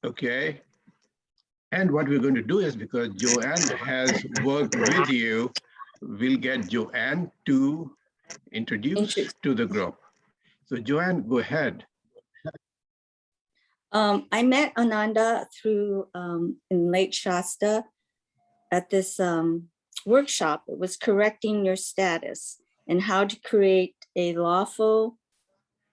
Okay. And what we're going to do is, because Joanne has worked with you, we'll get Joanne to introduce to the group. So Joanne, go ahead. I met Ananda through in Lake Shasta at this workshop. It was correcting your status and how to create a lawful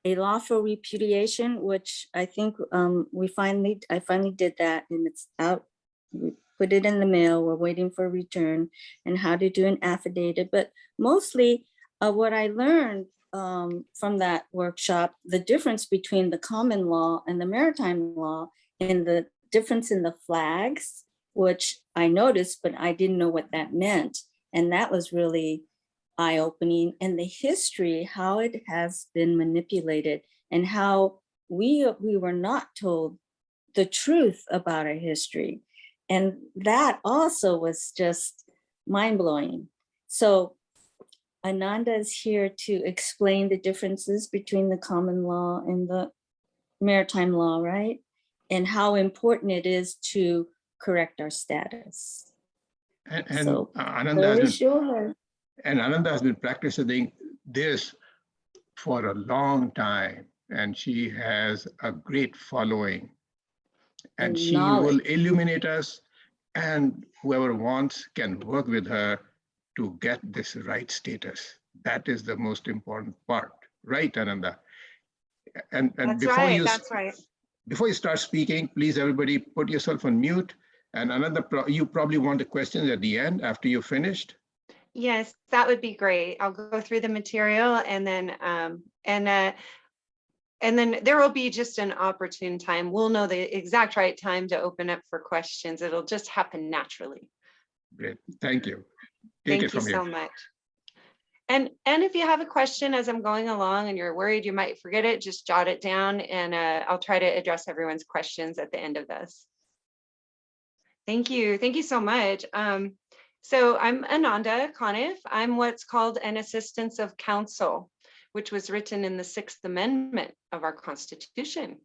repudiation, which I think I finally did that, and it's out. We put it in the mail. We're waiting for return, and how to do an affidavit. But mostly what I learned from that workshop, the difference between the common law and the maritime law, and the difference in the flags, which I noticed, but I didn't know what that meant. And that was really eye-opening, and the history, how it has been manipulated, and how we were not told the truth about our history. And that also was just mind-blowing. So Ananda is here to explain the differences between the common law and the maritime law, right? And how important it is to correct our status. And So, Ananda has been practicing this for a long time, and she has a great following. And she will illuminate us, and whoever wants can work with her to get this right status. That is the most important part, right, Ananda? And that's right. Before you start speaking, please, everybody, put yourself on mute. And Ananda, you probably want the questions at the end after you're finished. Yes, that would be great. I'll go through the material, and then there will be just an opportune time. We'll know the exact right time to open up for questions. It'll just happen naturally. Great, thank you. Thank you so much. And if you have a question as I'm going along and you're worried you might forget it, just jot it down, and I'll try to address everyone's questions at the end of this. Thank you. Thank you so much. So I'm Ananda Coniff. I'm what's called an assistant of counsel, which was written in the 6th Amendment of our Constitution.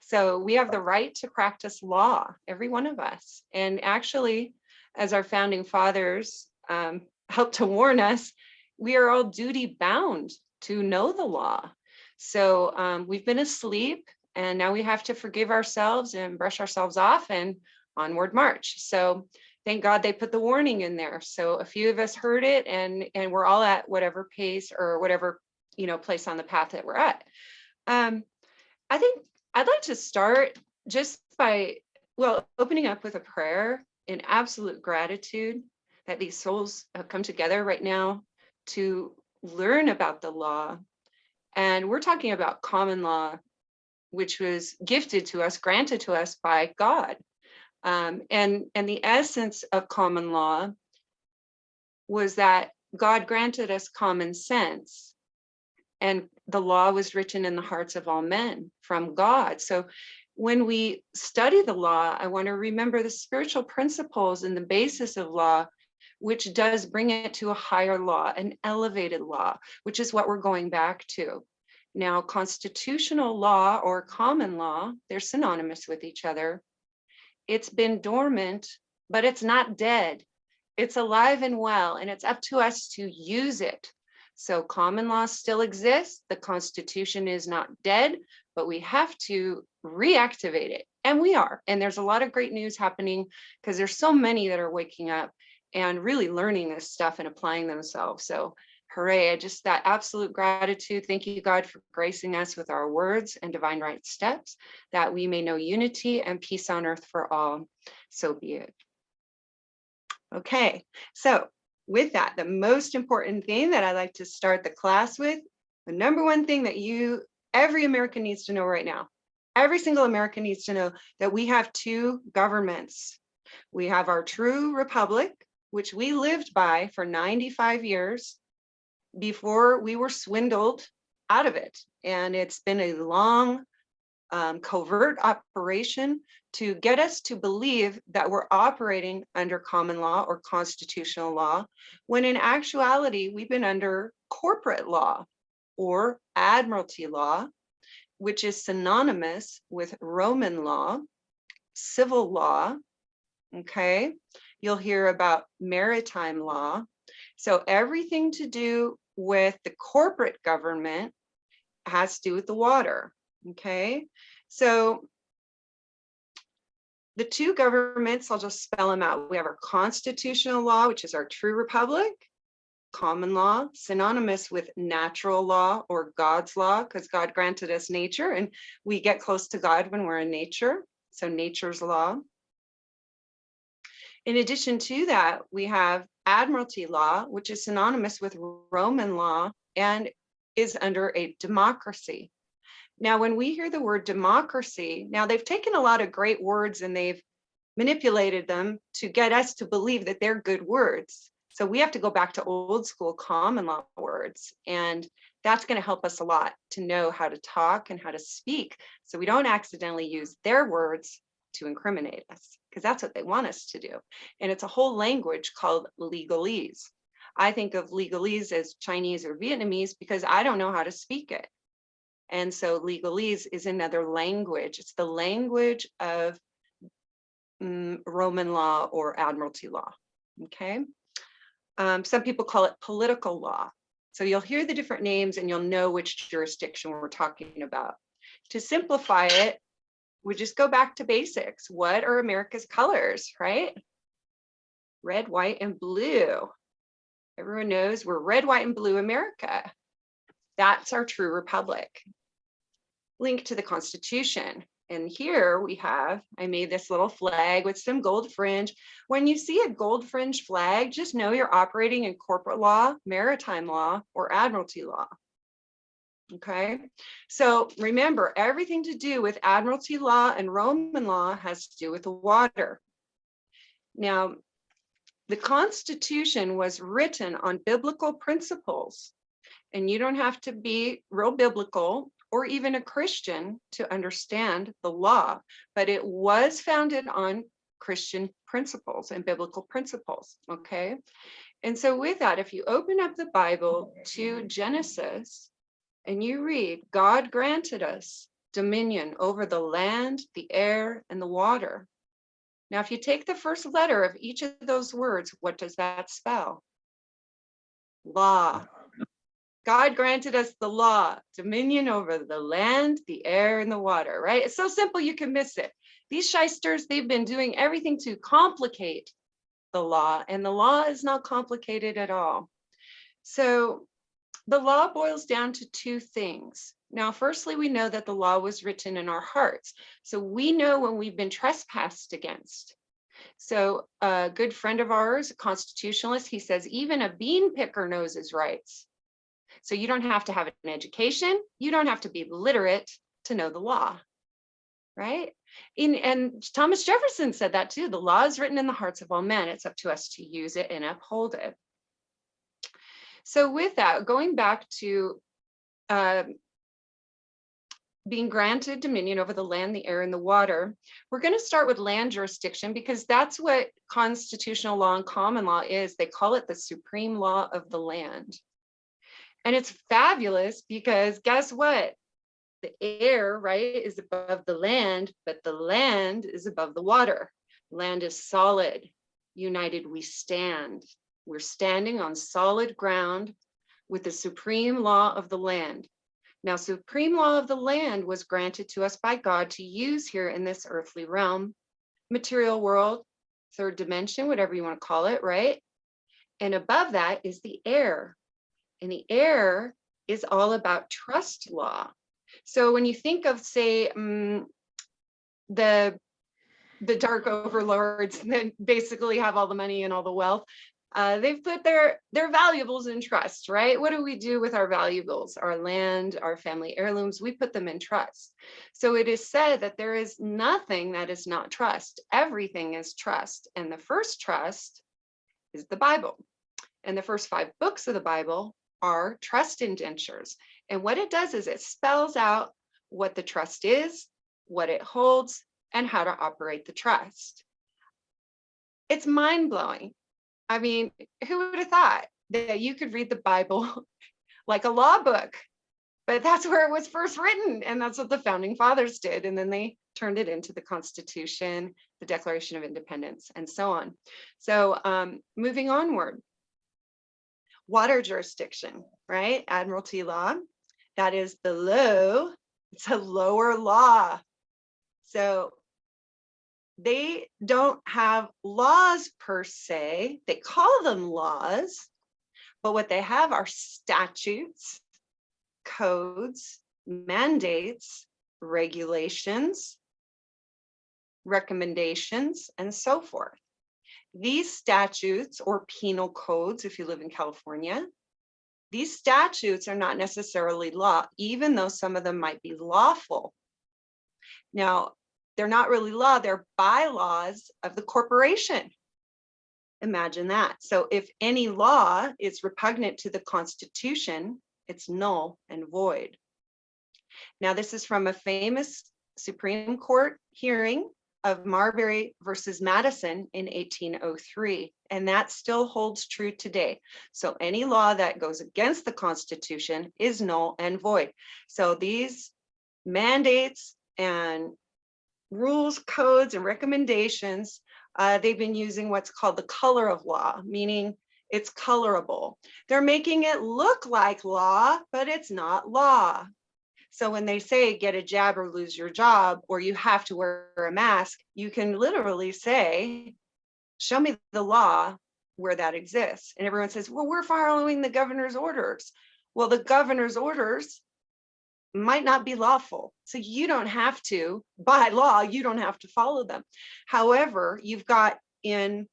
So we have the right to practice law, every one of us. And actually, as our founding fathers helped to warn us, we are all duty bound to know the law. So we've been asleep, and now we have to forgive ourselves and brush ourselves off and onward march. So thank God they put the warning in there. So a few of us heard it, and we're all at whatever pace or whatever place on the path that we're at. I think I'd like to start just by opening up with a prayer in absolute gratitude that these souls have come together right now to learn about the law. And we're talking about common law, which was gifted to us, granted to us by God. And the essence of common law was that God granted us common sense, and the law was written in the hearts of all men from God. So when we study the law, I want to remember the spiritual principles and the basis of law, which does bring it to a higher law, an elevated law, which is what we're going back to. Now, constitutional law or common law, they're synonymous with each other. It's been dormant, but it's not dead. It's alive and well, and it's up to us to use it. So common law still exists. The Constitution is not dead, but we have to reactivate it. And we are. And there's a lot of great news happening because there's so many that are waking up and really learning this stuff and applying themselves. So hooray, just that absolute gratitude. Thank you, God, for gracing us with our words and divine right steps, that we may know unity and peace on earth for all. So be it. Okay, so with that, the most important thing that I like to start the class with, the number one thing that every American needs to know right now, every single American needs to know that we have two governments. We have our true republic, which we lived by for 95 years before we were swindled out of it. And it's been a long covert operation to get us to believe that we're operating under common law or constitutional law, when in actuality, we've been under corporate law or Admiralty Law, which is synonymous with Roman law. civil law. Okay. You'll hear about maritime law. So everything to do with the corporate government has to do with the water. Okay. So the two governments, I'll just spell them out. We have our constitutional law, which is our true republic, common law, synonymous with natural law or God's law, because God granted us nature and we get close to God when we're in nature. So nature's law. In addition to that, we have Admiralty Law, which is synonymous with Roman law and is under a democracy. Now, when we hear the word democracy, now they've taken a lot of great words and they've manipulated them to get us to believe that they're good words. So we have to go back to old school common law words. And that's going to help us a lot to know how to talk and how to speak so we don't accidentally use their words to incriminate us, because that's what they want us to do. And it's a whole language called legalese. I think of legalese as Chinese or Vietnamese because I don't know how to speak it. And so legalese is another language. It's the language of Roman law or Admiralty law. Okay. Some people call it political law. So you'll hear the different names and you'll know which jurisdiction we're talking about. To simplify it, we just go back to basics. What are America's colors, right? Red, white, and blue. Everyone knows we're red, white, and blue America. That's our true republic. Link to the Constitution. And here we have, I made this little flag with some gold fringe. When you see a gold fringe flag, just know you're operating in corporate law, maritime law, or Admiralty law. Okay, so remember, everything to do with Admiralty law and Roman law has to do with the water. Now, the Constitution was written on biblical principles, and you don't have to be real biblical or even a Christian to understand the law, but it was founded on Christian principles and biblical principles, okay? And so with that, if you open up the Bible to Genesis, and you read, God granted us dominion over the land, the air, and the water. Now, if you take the first letter of each of those words, what does that spell? Law. God granted us the law, dominion over the land, the air, and the water, right? It's so simple you can miss it. These shysters, they've been doing everything to complicate the law, and the law is not complicated at all. So the law boils down to two things. Now, firstly, we know that the law was written in our hearts. So we know when we've been trespassed against. So a good friend of ours, a constitutionalist, he says, even a bean picker knows his rights. So you don't have to have an education. You don't have to be literate to know the law, right? And Thomas Jefferson said that too. The law is written in the hearts of all men. It's up to us to use it and uphold it. So with that, going back to being granted dominion over the land, the air, and the water, we're going to start with land jurisdiction because that's what constitutional law and common law is. They call it the supreme law of the land. And it's fabulous because guess what? The air, right, is above the land, but the land is above the water. Land is solid. United we stand. We're standing on solid ground with the supreme law of the land. Now, supreme law of the land was granted to us by God to use here in this earthly realm, material world, third dimension, whatever you want to call it, right? And above that is the air. And the air is all about trust law. So when you think of, say, the dark overlords that basically have all the money and all the wealth, they've put their valuables in trust, right? What do we do with our valuables? Our land, our family heirlooms, we put them in trust. So it is said that there is nothing that is not trust. Everything is trust. And the first trust is the Bible. And the first 5 books of the Bible are trust indentures. And what it does is it spells out what the trust is, what it holds, and how to operate the trust. It's mind-blowing. I mean, who would have thought that you could read the Bible like a law book? but that's where it was first written. And that's what the founding fathers did. And then they turned it into the Constitution, the Declaration of Independence, and so on. So moving onward, water jurisdiction, right? Admiralty law, that is below, it's a lower law. So they don't have laws per se, they call them laws, but what they have are statutes, codes, mandates, regulations, recommendations, and so forth. These statutes or penal codes, if you live in California, these statutes are not necessarily law, even though some of them might be lawful. Now, they're not really law, they're bylaws of the corporation. Imagine that. So if any law is repugnant to the Constitution, it's null and void. Now, this is from a famous Supreme Court hearing of Marbury versus Madison in 1803, and that still holds true today. So any law that goes against the Constitution is null and void. So these mandates and rules, codes, and recommendations, they've been using what's called the color of law, meaning it's colorable. They're making it look like law, but it's not law. So when they say get a jab or lose your job, or you have to wear a mask, you can literally say, show me the law where that exists. And everyone says, well, we're following the governor's orders. Well, the governor's orders might not be lawful. So you don't have to, by law, you don't have to follow them. However, you've got in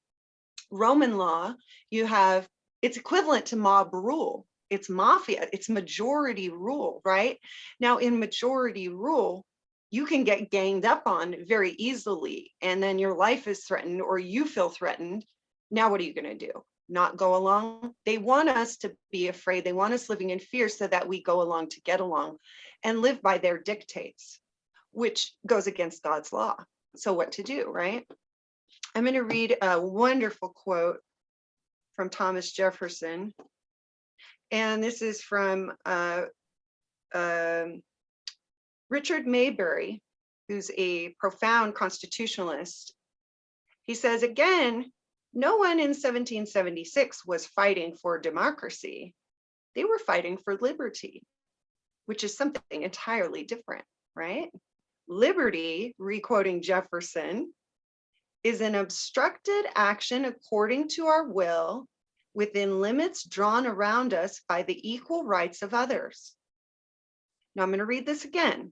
Roman law, you have, it's equivalent to mob rule. It's mafia, it's majority rule, right? Now in majority rule, you can get ganged up on very easily, and then your life is threatened or you feel threatened. Now what are you gonna do? Not go along? They want us to be afraid. They want us living in fear so that we go along to get along and live by their dictates, which goes against God's law. So what to do, right? I'm gonna read a wonderful quote from Thomas Jefferson. And this is from Richard Maybury, who's a profound constitutionalist. He says, again, no one in 1776 was fighting for democracy. They were fighting for liberty, which is something entirely different, right? Liberty, requoting Jefferson, is an obstructed action according to our will within limits drawn around us by the equal rights of others. Now I'm going to read this again.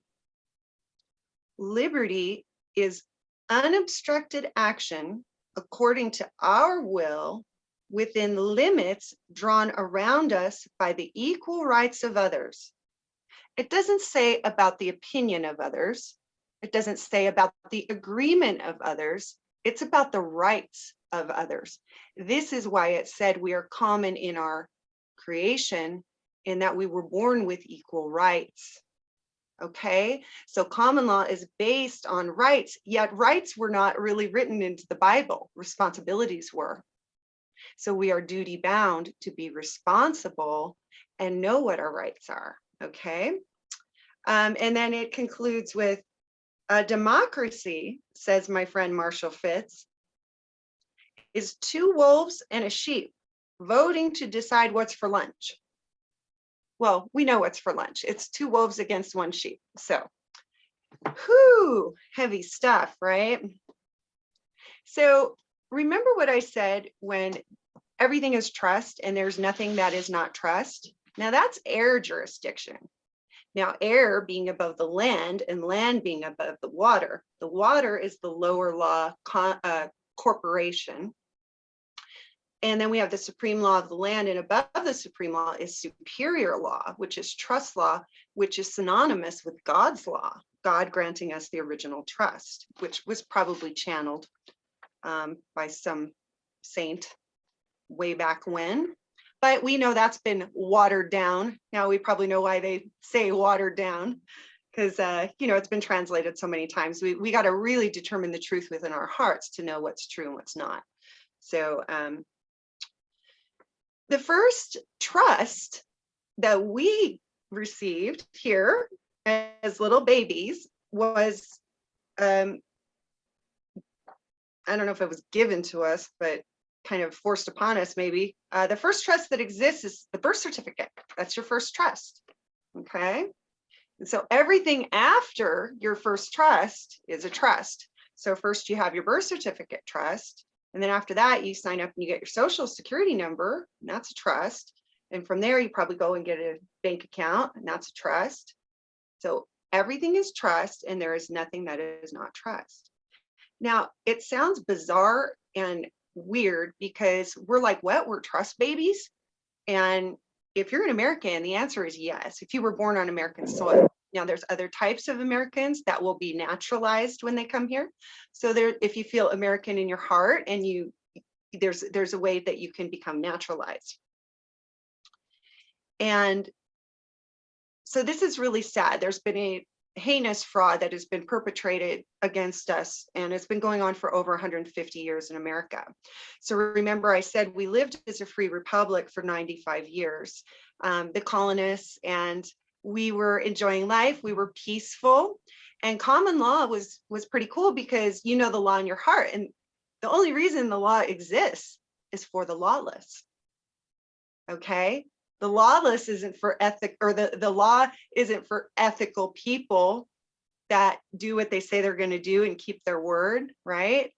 Liberty is unobstructed action according to our will within limits drawn around us by the equal rights of others. It doesn't say about the opinion of others. It doesn't say about the agreement of others. It's about the rights of others. This is why it said we are common in our creation, in that we were born with equal rights. Okay, so common law is based on rights, yet rights were not really written into the Bible, responsibilities were. So we are duty bound to be responsible and know what our rights are, okay? And then it concludes with democracy, says my friend Marshall Fitz, is two wolves and a sheep voting to decide what's for lunch. Well, we know what's for lunch. It's two wolves against one sheep. So, whew, heavy stuff, right? So remember what I said when everything is trust and there's nothing that is not trust? Now that's air jurisdiction. Now air being above the land and land being above the water. The water is the lower law corporation. And then we have the supreme law of the land, and above the supreme law is superior law, which is trust law, which is synonymous with God's law, God granting us the original trust, which was probably channeled by some saint way back when. But we know that's been watered down. Now we probably know why they say watered down, because it's been translated so many times. We got to really determine the truth within our hearts to know what's true and what's not. So the first trust that we received here as little babies was, I don't know if it was given to us, but kind of forced upon us maybe. The first trust that exists is the birth certificate. That's your first trust, okay? And so everything after your first trust is a trust. So first you have your birth certificate trust, and then after that you sign up and you get your social security number, and that's a trust. And from there you probably go and get a bank account, and that's a trust. So everything is trust, and there is nothing that is not trust. Now, it sounds bizarre and weird because we're like, what? We're trust babies? And if you're an American, the answer is yes. If you were born on American soil. Now, there's other types of Americans that will be naturalized when they come here. So there, if you feel American in your heart, and there's a way that you can become naturalized. And so this is really sad. There's been a heinous fraud that has been perpetrated against us, and it's been going on for over 150 years in America. So remember, I said we lived as a free republic for 95 years, the colonists, and we were enjoying life. We were peaceful, and common law was pretty cool because you know the law in your heart, and the only reason the law exists is for the lawless. Okay. The lawless isn't for the law isn't for ethical people that do what they say they're going to do and keep their word, right?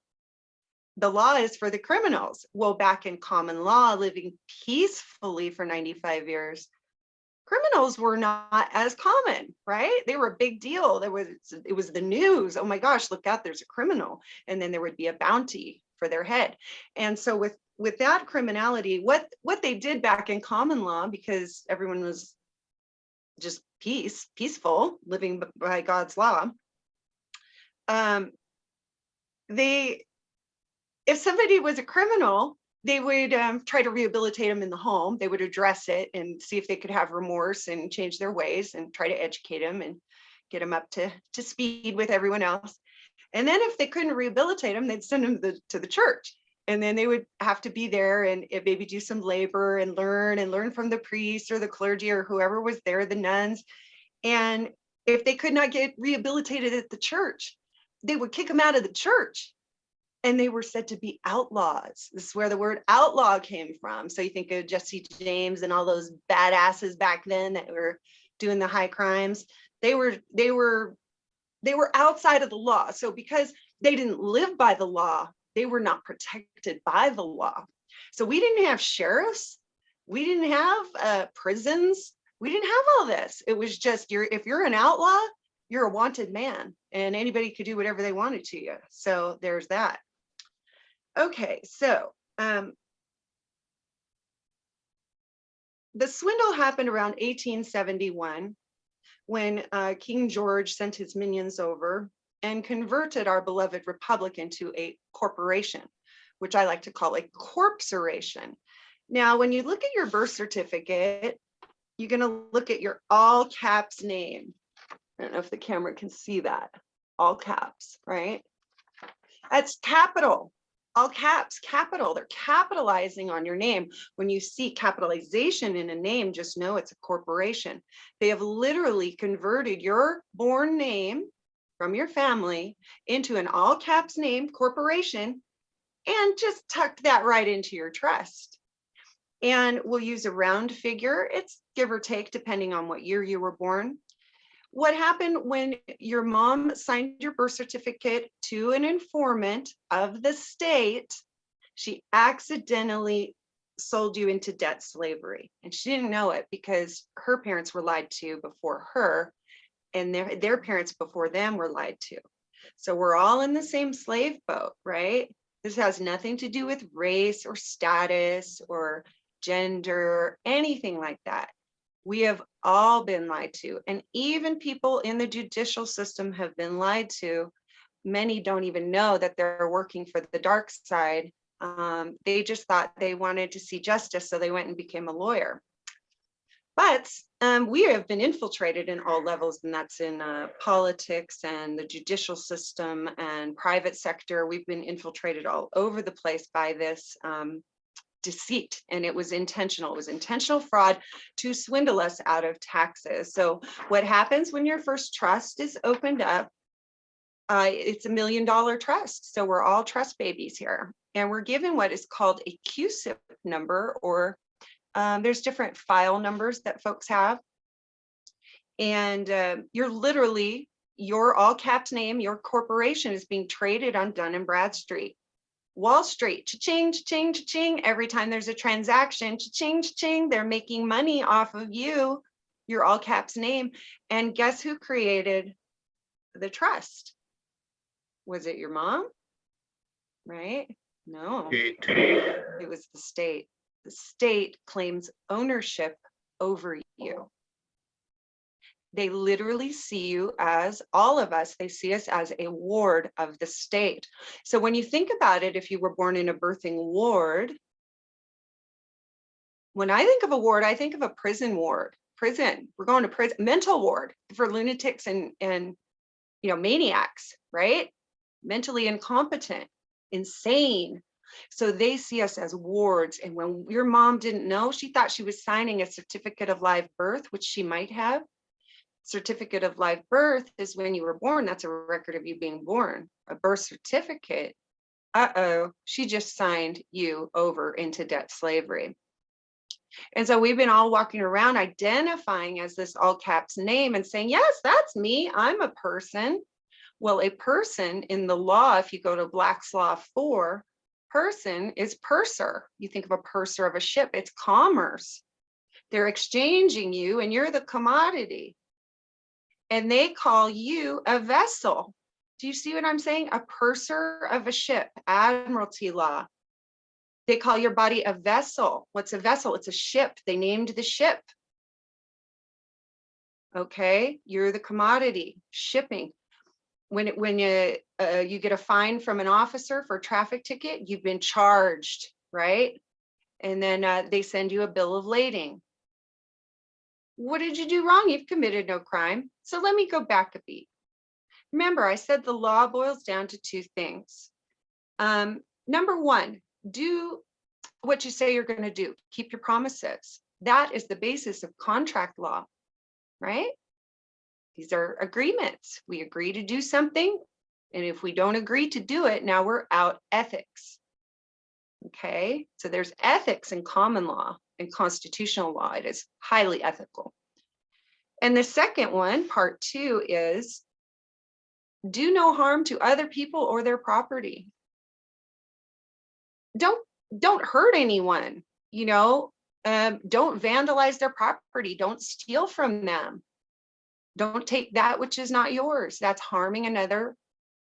The law is for the criminals. Well, back in common law, living peacefully for 95 years, criminals were not as common, right? They were a big deal. It was the news. Oh my gosh, look out, there's a criminal. And then there would be a bounty for their head. And so with that criminality, what they did back in common law, because everyone was just peaceful, living by God's law, if somebody was a criminal, they would try to rehabilitate them in the home. They would address it and see if they could have remorse and change their ways and try to educate them and get them up to speed with everyone else. And then if they couldn't rehabilitate them, they'd send them to the church. And then they would have to be there and maybe do some labor and learn from the priest or the clergy or whoever was there, the nuns. And if they could not get rehabilitated at the church, they would kick them out of the church. And they were said to be outlaws. This is where the word outlaw came from. So you think of Jesse James and all those badasses back then that were doing the high crimes. They were outside of the law. So because they didn't live by the law, they were not protected by the law. So we didn't have sheriffs. We didn't have prisons. We didn't have all this. It was just if you're an outlaw, you're a wanted man, and anybody could do whatever they wanted to you. So there's that. Okay, so the swindle happened around 1871 when King George sent his minions over and converted our beloved republic into a corporation, which I like to call a corporation. Now, when you look at your birth certificate, you're going to look at your all caps name. I don't know if the camera can see that. All caps, right? That's capital. All caps, capital. They're capitalizing on your name. When you see capitalization in a name, just know it's a corporation. They have literally converted your born name from your family into an all caps name, corporation, and just tucked that right into your trust. And we'll use a round figure. It's give or take depending on what year you were born. What happened when your mom signed your birth certificate to an informant of the state? She accidentally sold you into debt slavery, and she didn't know it because her parents were lied to before her, and their parents before them were lied to. So we're all in the same slave boat, right? This has nothing to do with race or status or gender, anything like that. We have all been lied to, and even people in the judicial system have been lied to. Many don't even know that they're working for the dark side. They just thought they wanted to see justice, so they went and became a lawyer. But we have been infiltrated in all levels, and that's in politics and the judicial system and private sector. We've been infiltrated all over the place by this deceit, and it was intentional. It was intentional fraud to swindle us out of taxes. So what happens when your first trust is opened up? It's $1 million trust. So we're all trust babies here. And we're given what is called a QSIP number, or there's different file numbers that folks have. And you're literally, your all caps name, your corporation is being traded on Dun & Bradstreet. Wall Street, cha-ching, cha-ching, cha-ching. Every time there's a transaction, cha-ching, cha-ching, they're making money off of you, your all caps name. And guess who created the trust? Was it your mom? Right? No, it was the state. The state claims ownership over you. They literally see you as, all of us, they see us as a ward of the state. So when you think about it, if you were born in a birthing ward, when I think of a ward, I think of a prison ward. Prison, we're going to prison, mental ward for lunatics and maniacs, right? Mentally incompetent, insane. So they see us as wards. And when your mom didn't know, she thought she was signing a certificate of live birth, which she might have. Certificate of live birth is when you were born. That's a record of you being born. A birth certificate, she just signed you over into debt slavery. And so we've been all walking around identifying as this all caps name and saying, yes, that's me, I'm a person. Well, a person in the law, if you go to Black's Law 4, person is purser. You think of a purser of a ship, it's commerce. They're exchanging you and you're the commodity. And they call you a vessel. Do you see what I'm saying? A purser of a ship, Admiralty Law. They call your body a vessel. What's a vessel? It's a ship. They named the ship. Okay, you're the commodity, shipping. When you get a fine from an officer for a traffic ticket, you've been charged, right? And then they send you a bill of lading. What did you do wrong? You've committed no crime. So let me go back a beat. Remember, I said the law boils down to two things. Number one, do what you say you're going to do. Keep your promises. That is the basis of contract law, right? These are agreements. We agree to do something, and if we don't agree to do it, now we're out ethics. Okay, so there's ethics in common law and constitutional law. It is highly ethical. And the second one, part 2, is do no harm to other people or their property. Don't hurt anyone, don't vandalize their property. Don't steal from them. Don't take that which is not yours. That's harming another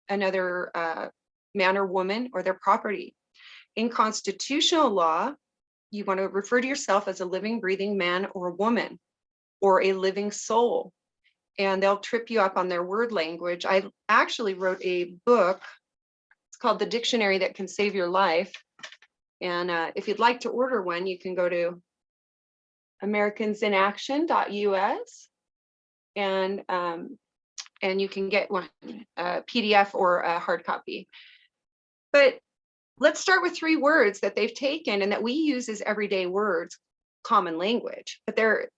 man or woman or their property. In constitutional law, you want to refer to yourself as a living, breathing man or woman, or a living soul. And they'll trip you up on their word language. I actually wrote a book. It's called The Dictionary That Can Save Your Life. And if you'd like to order one, you can go to americansinaction.us. And you can get one, a PDF or a hard copy. But let's start with 3 words that they've taken and that we use as everyday words, common language, but they're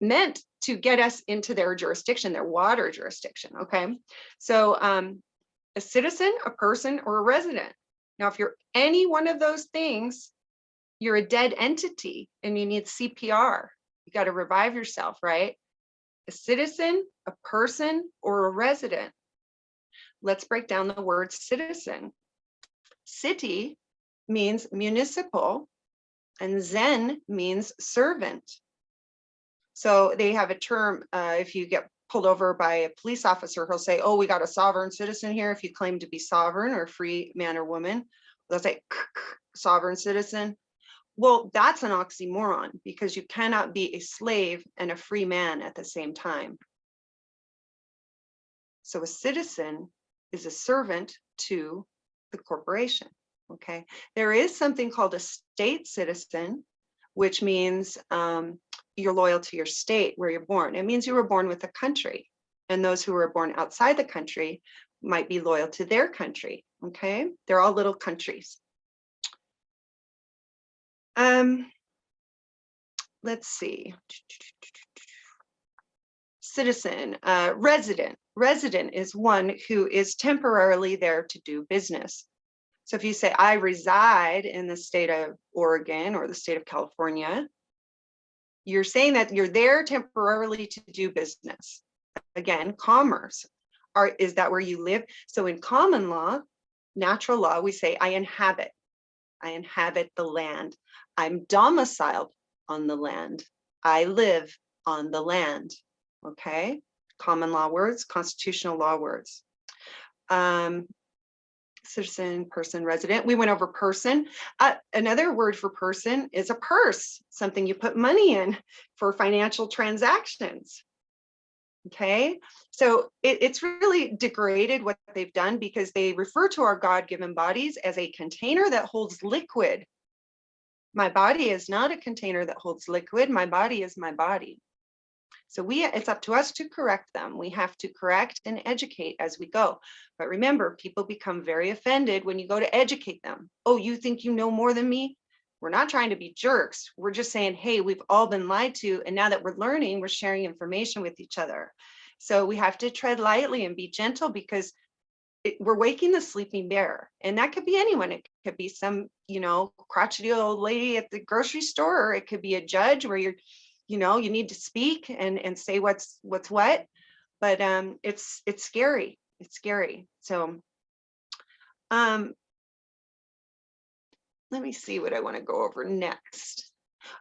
meant to get us into their jurisdiction, their water jurisdiction, okay? So a citizen, a person, or a resident. Now, if you're any one of those things, you're a dead entity and you need CPR. You got to revive yourself, right? A citizen, a person, or a resident. Let's break down the word citizen. City means municipal, and zen means servant. So they have a term, if you get pulled over by a police officer, he'll say, oh, we got a sovereign citizen here. If you claim to be sovereign or free man or woman, they'll say sovereign citizen. Well, that's an oxymoron because you cannot be a slave and a free man at the same time. So a citizen is a servant to the corporation, okay? There is something called a state citizen, which means you're loyal to your state where you're born. It means you were born with a country, and those who were born outside the country might be loyal to their country, okay? They're all little countries. Let's see. Citizen, resident. Resident is one who is temporarily there to do business. So if you say, I reside in the state of Oregon or the state of California, you're saying that you're there temporarily to do business. Again, commerce. Is that where you live? So in common law, natural law, we say, I inhabit the land. I'm domiciled on the land. I live on the land. Okay, common law words, constitutional law words. Citizen, person, resident. We went over person. Another word for person is a purse, something you put money in for financial transactions. Okay, so it's really degraded what they've done, because they refer to our God-given bodies as a container that holds liquid. My body is not a container that holds liquid. My body is my body. So it's up to us to correct them. We have to correct and educate as we go. But remember, people become very offended when you go to educate them. Oh, you think you know more than me? We're not trying to be jerks. We're just saying, hey, we've all been lied to. And now that we're learning, we're sharing information with each other. So we have to tread lightly and be gentle, because we're waking the sleeping bear. And that could be anyone. It could be some, crotchety old lady at the grocery store, or it could be a judge where you need to speak and say what's what. But it's scary. It's scary. So let me see what I want to go over next.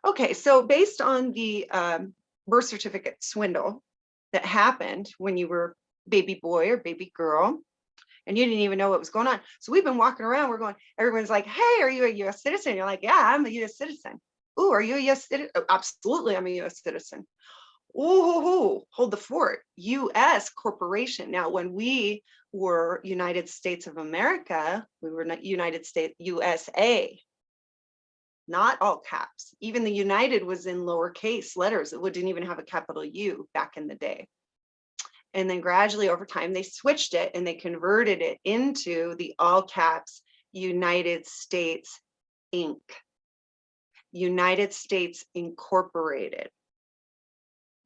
Okay, so based on the birth certificate swindle that happened when you were baby boy or baby girl, and you didn't even know what was going on. So we've been walking around, everyone's like, hey, are you a US citizen? You're like, yeah, I'm a US citizen. Oh, are you a US citizen? Oh, absolutely, I'm a US citizen. Oh, hold the fort. US corporation. Now, when we were United States of America, we were not United States, USA, not all caps. Even the United was in lowercase letters. It didn't even have a capital U back in the day. And then gradually over time, they switched it and they converted it into the all caps United States Inc. United States Incorporated.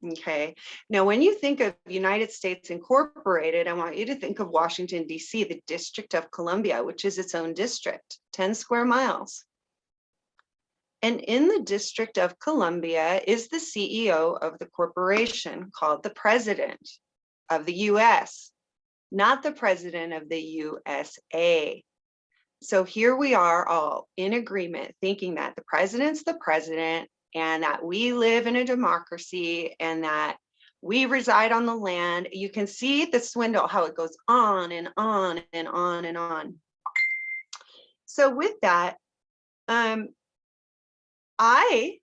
Okay. Now, when you think of United States Incorporated, I want you to think of Washington, D.C., the District of Columbia, which is its own district, 10 square miles. And in the District of Columbia is the CEO of the corporation, called the President of the US, not the President of the USA. So here we are all in agreement, thinking that the president's the president, and that we live in a democracy, and that we reside on the land. You can see the swindle, how it goes on and on and on and on. So with that, I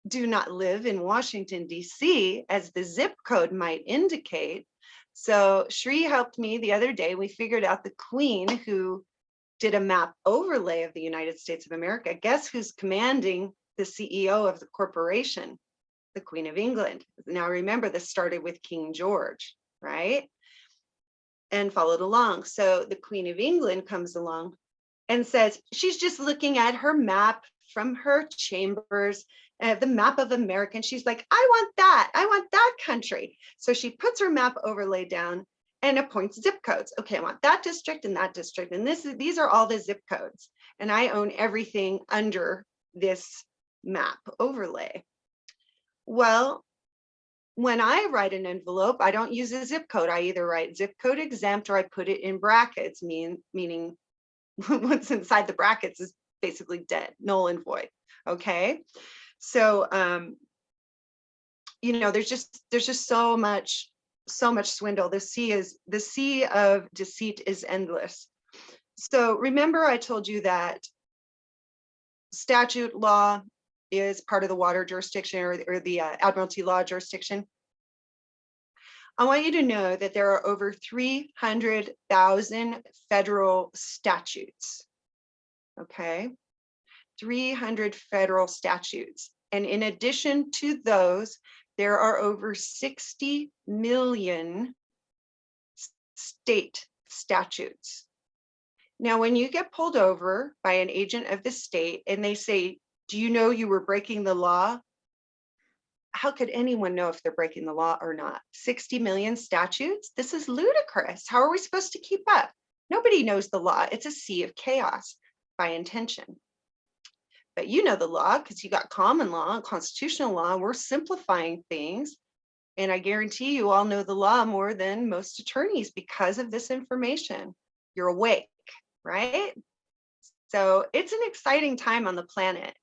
do not live in Washington, D.C., as the zip code might indicate. So Shri helped me the other day. We figured out the Queen, who did a map overlay of the United States of America. Guess who's commanding the CEO of the corporation? The Queen of England. Now remember, this started with King George, right? And followed along. So the Queen of England comes along and says, she's just looking at her map from her chambers, the map of America. And she's like, I want that country. So she puts her map overlay down and appoints zip codes. Okay, I want that district and that district. And these are all the zip codes. And I own everything under this map overlay. Well, when I write an envelope, I don't use a zip code. I either write zip code exempt or I put it in brackets, meaning what's inside the brackets is basically dead, null and void. Okay. So, there's just so much swindle. The sea of deceit is endless. So remember, I told you that statute law is part of the water jurisdiction, or the Admiralty Law jurisdiction. I want you to know that there are over 300,000 federal statutes. Okay, 300 federal statutes. And in addition to those, there are over 60 million state statutes. Now, when you get pulled over by an agent of the state and they say, Do you know you were breaking the law? How could anyone know if they're breaking the law or not? 60 million statutes? This is ludicrous. How are we supposed to keep up? Nobody knows the law. It's a sea of chaos by intention. But you know the law because you got common law and constitutional law. We're simplifying things. And I guarantee you all know the law more than most attorneys because of this information. You're awake, right? So it's an exciting time on the planet.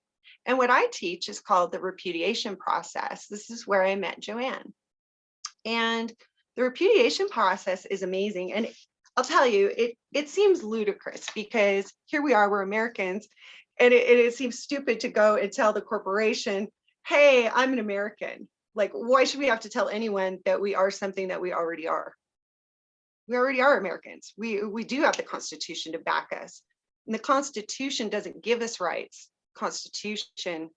And what I teach is called the repudiation process. This is where I met Joanne. And the repudiation process is amazing. And I'll tell you, it seems ludicrous because here we are, we're Americans, and it seems stupid to go and tell the corporation, hey, I'm an American. Like, why should we have to tell anyone that we are something that we already are? We already are Americans. We do have the Constitution to back us. And the Constitution doesn't give us rights. Constitution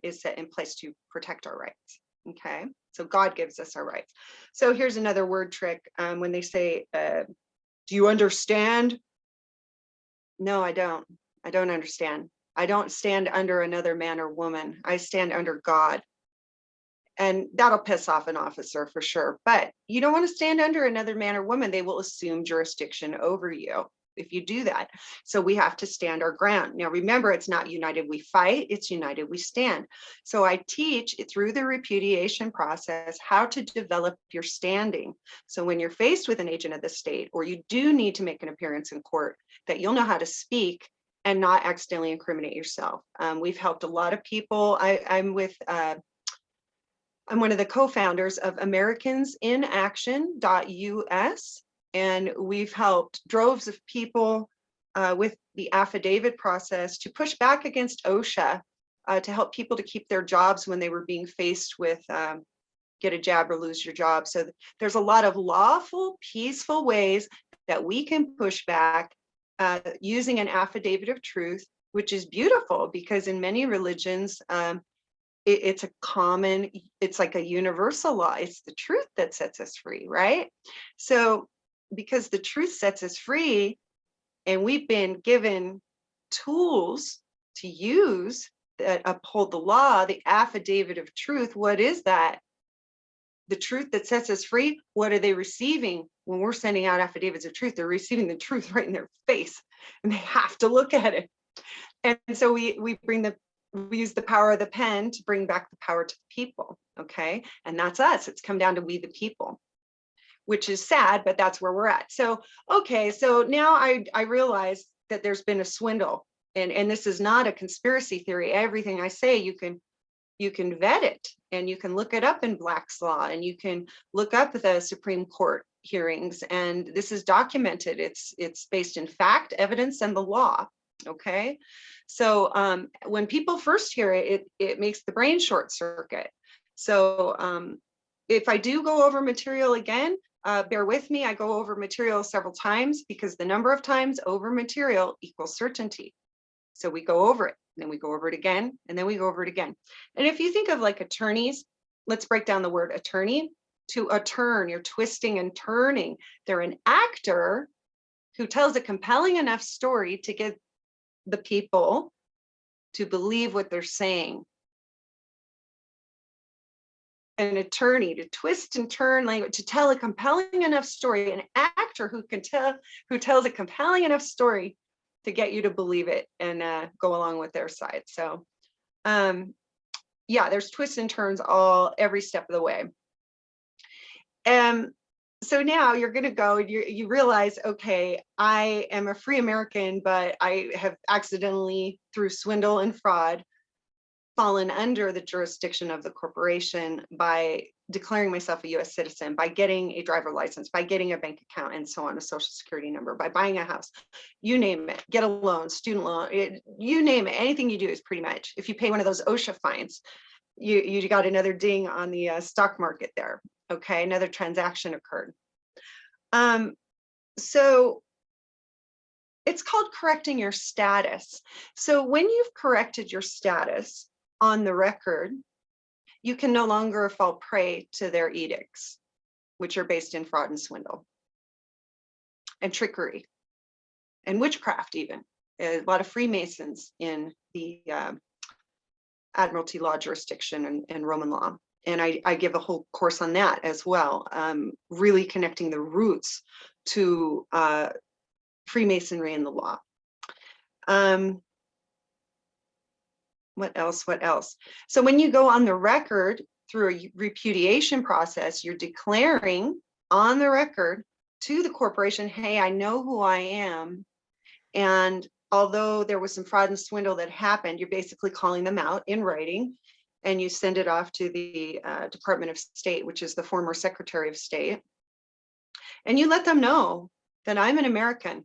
is set in place to protect our rights. Okay, so God gives us our rights. So here's another word trick. When they say, do you understand? No, I don't. I don't understand. I don't stand under another man or woman. I stand under God. And that'll piss off an officer for sure. But you don't want to stand under another man or woman. They will assume jurisdiction over you if you do that. So we have to stand our ground. Now, remember, it's not united we fight, it's united we stand. So I teach through the repudiation process how to develop your standing. So when you're faced with an agent of the state, or you do need to make an appearance in court, that you'll know how to speak and not accidentally incriminate yourself. We've helped a lot of people. I'm one of the co-founders of AmericansInAction.us, and we've helped droves of people with the affidavit process to push back against OSHA to help people to keep their jobs when they were being faced with get a jab or lose your job. So there's a lot of lawful, peaceful ways that we can push back using an affidavit of truth, which is beautiful because in many religions, it's a common, it's like a universal law. It's the truth that sets us free, right? So because the truth sets us free and we've been given tools to use that uphold the law, the affidavit of truth, what is that? The truth that sets us free, what are they receiving when we're sending out affidavits of truth? They're receiving the truth right in their face and they have to look at it. And so we use the power of the pen to bring back the power to the people, okay? And that's us. It's come down to we the people, which is sad, but that's where we're at. So, okay, so now I realize that there's been a swindle, and this is not a conspiracy theory. Everything I say, you can vet it, and you can look it up in Black's Law, and you can look up the Supreme Court hearings, and this is documented. It's based in fact, evidence, and the law. Okay, so when people first hear it, it makes the brain short circuit. So if I do go over material again, bear with me. I go over material several times because the number of times over material equals certainty. So we go over it, and then we go over it again, and then we go over it again. And if you think of like attorneys, let's break down the word attorney. To a turn, you're twisting and turning. They're an actor who tells a compelling enough story to get the people to believe what they're saying. An attorney, to twist and turn language, to tell a compelling enough story, an actor who tells a compelling enough story to get you to believe it and go along with their side. So yeah, there's twists and turns every step of the way. So now you're going to go, you realize, okay, I am a free American, but I have accidentally, through swindle and fraud, fallen under the jurisdiction of the corporation by declaring myself a US citizen, by getting a driver license, by getting a bank account, and so on, a social security number, by buying a house, you name it, get a loan, student loan, you name it, anything you do is pretty much, if you pay one of those OSHA fines, you got another ding on the stock market there. Okay, another transaction occurred. So it's called correcting your status. So when you've corrected your status on the record, you can no longer fall prey to their edicts, which are based in fraud and swindle and trickery and witchcraft even. A lot of Freemasons in the Admiralty Law jurisdiction and Roman law. And I give a whole course on that as well, really connecting the roots to Freemasonry and the law. What else? So when you go on the record through a repudiation process, you're declaring on the record to the corporation, hey, I know who I am. And although there was some fraud and swindle that happened, you're basically calling them out in writing, and you send it off to the Department of State, which is the former Secretary of State. And you let them know that I'm an American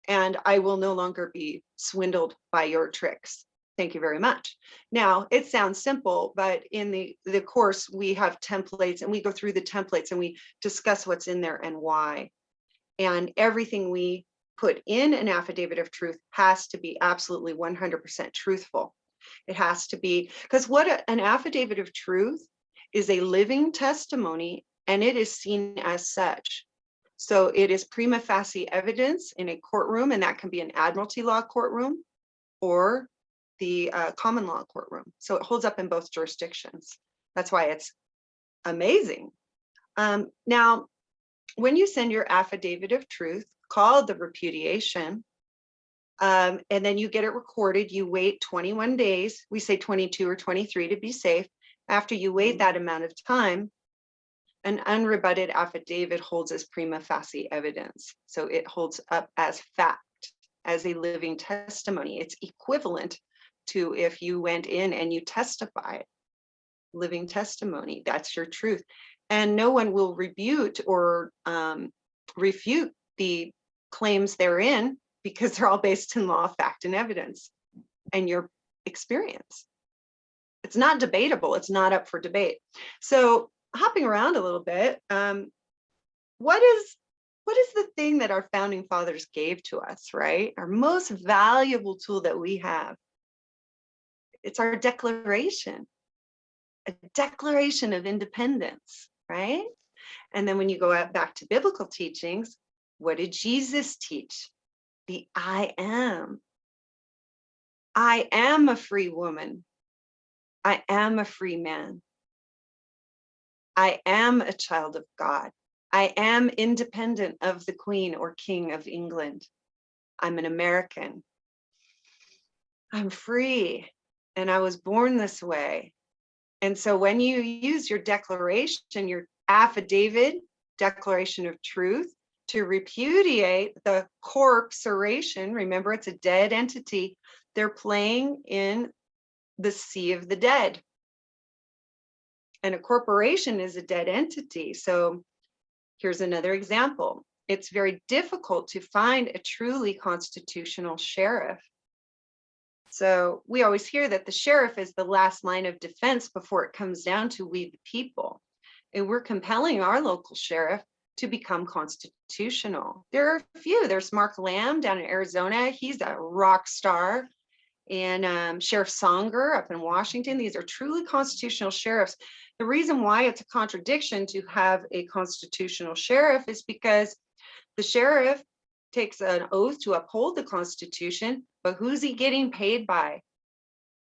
and I will no longer be swindled by your tricks. Thank you very much. Now, it sounds simple, but in the course, we have templates, and we go through the templates and we discuss what's in there and why. And everything we put in an affidavit of truth has to be absolutely 100% truthful. It has to be, because an affidavit of truth is a living testimony, and it is seen as such. So it is prima facie evidence in a courtroom, and that can be an Admiralty Law courtroom or the common law courtroom. So it holds up in both jurisdictions. That's why it's amazing. Now, when you send your affidavit of truth, called the repudiation, and then you get it recorded, you wait 21 days. We say 22 or 23 to be safe. After you wait that amount of time, an unrebutted affidavit holds as prima facie evidence. So it holds up as fact, as a living testimony. It's equivalent to if you went in and you testified. Living testimony, that's your truth. And no one will rebut or refute the claims therein, because they're all based in law, fact, and evidence, and your experience. It's not debatable. It's not up for debate. So hopping around a little bit, what is the thing that our founding fathers gave to us, right? Our most valuable tool that we have. It's our declaration, a declaration of independence, right? And then when you go back to biblical teachings, what did Jesus teach? The I am. I am a free woman. I am a free man. I am a child of God. I am independent of the Queen or King of England. I'm an American. I'm free, and I was born this way. And so when you use your declaration, your affidavit, declaration of truth, to repudiate the corporation, remember it's a dead entity, they're playing in the sea of the dead. And a corporation is a dead entity. So here's another example. It's very difficult to find a truly constitutional sheriff. So we always hear that the sheriff is the last line of defense before it comes down to we the people. And we're compelling our local sheriff to become constitutional. There are a few. There's Mark Lamb down in Arizona. He's a rock star. And Sheriff Songer up in Washington. These are truly constitutional sheriffs. The reason why it's a contradiction to have a constitutional sheriff is because the sheriff takes an oath to uphold the Constitution, but who's he getting paid by?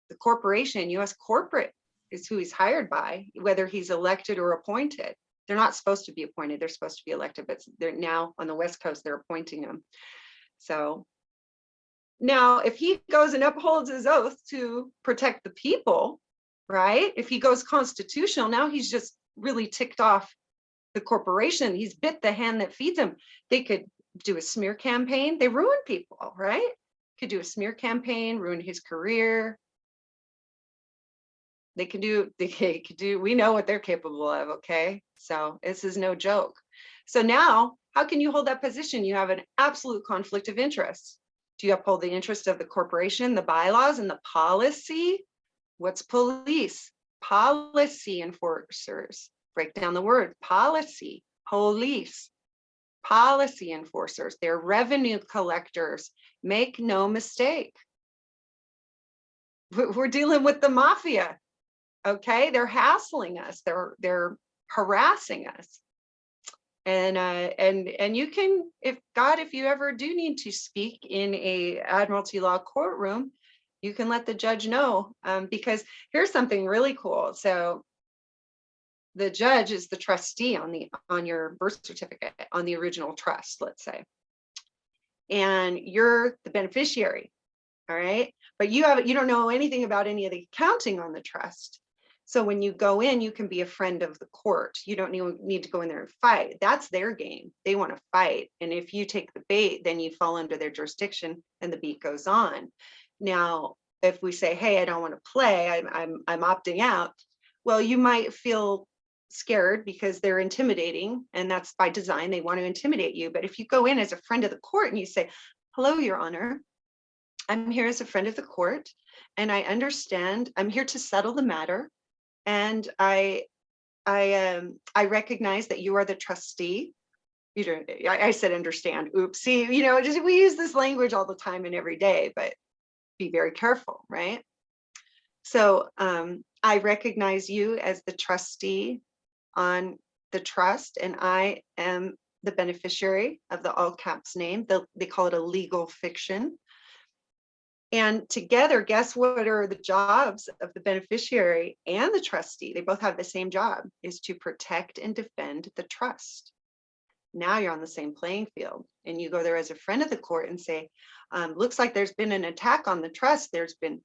The corporation, U.S. corporate is who he's hired by, whether he's elected or appointed. They're not supposed to be appointed, they're supposed to be elected, but they're now on the West Coast, they're appointing them. So now if he goes and upholds his oath to protect the people, right? If he goes constitutional, now he's just really ticked off the corporation. He's bit the hand that feeds him. They could do a smear campaign. They ruin people, right? Could do a smear campaign, ruin his career. They could do, we know what they're capable of, okay? So this is no joke. So now, how can you hold that position? You have an absolute conflict of interest. Do you uphold the interest of the corporation, the bylaws, and the policy? What's police? Policy enforcers. Break down the word, policy, police. Policy enforcers, they're revenue collectors. Make no mistake. We're dealing with the mafia, okay? They're hassling us, they're harassing us. And you can, if you ever do need to speak in a Admiralty Law courtroom, you can let the judge know, because here's something really cool. So the judge is the trustee on your birth certificate, on the original trust, let's say, and you're the beneficiary. All right, but you don't know anything about any of the accounting on the trust. So when you go in, you can be a friend of the court. You don't need to go in there and fight. That's their game. They want to fight. And if you take the bait, then you fall under their jurisdiction and the beat goes on. Now, if we say, hey, I don't want to play, I'm opting out. Well, you might feel scared because they're intimidating, and that's by design. They want to intimidate you. But if you go in as a friend of the court and you say, hello, Your Honor, I'm here as a friend of the court, and I understand I'm here to settle the matter. And I recognize that you are the trustee. You don't, I said understand. Oops. See, we use this language all the time and every day, but be very careful, right? So I recognize you as the trustee on the trust, and I am the beneficiary of the all caps name. They call it a legal fiction. And together, guess what are the jobs of the beneficiary and the trustee? They both have the same job, is to protect and defend the trust. Now you're on the same playing field, and you go there as a friend of the court and say, looks like there's been an attack on the trust. There's been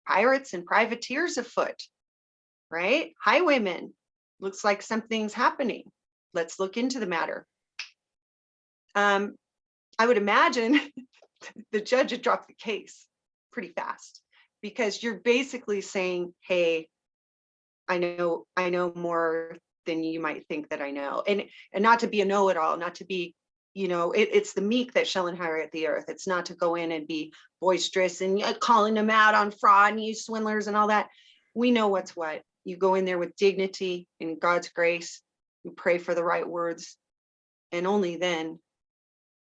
pirates and privateers afoot, right? Highwaymen, looks like something's happening. Let's look into the matter. I would imagine the judge would drop the case pretty fast, because you're basically saying, hey, I know more than you might think that I know. And not to be a know-it-all, not to be, it's the meek that shall inherit the earth. It's not to go in and be boisterous and calling them out on fraud and you swindlers and all that. We know what's what. You go in there with dignity and God's grace. You pray for the right words, and only then.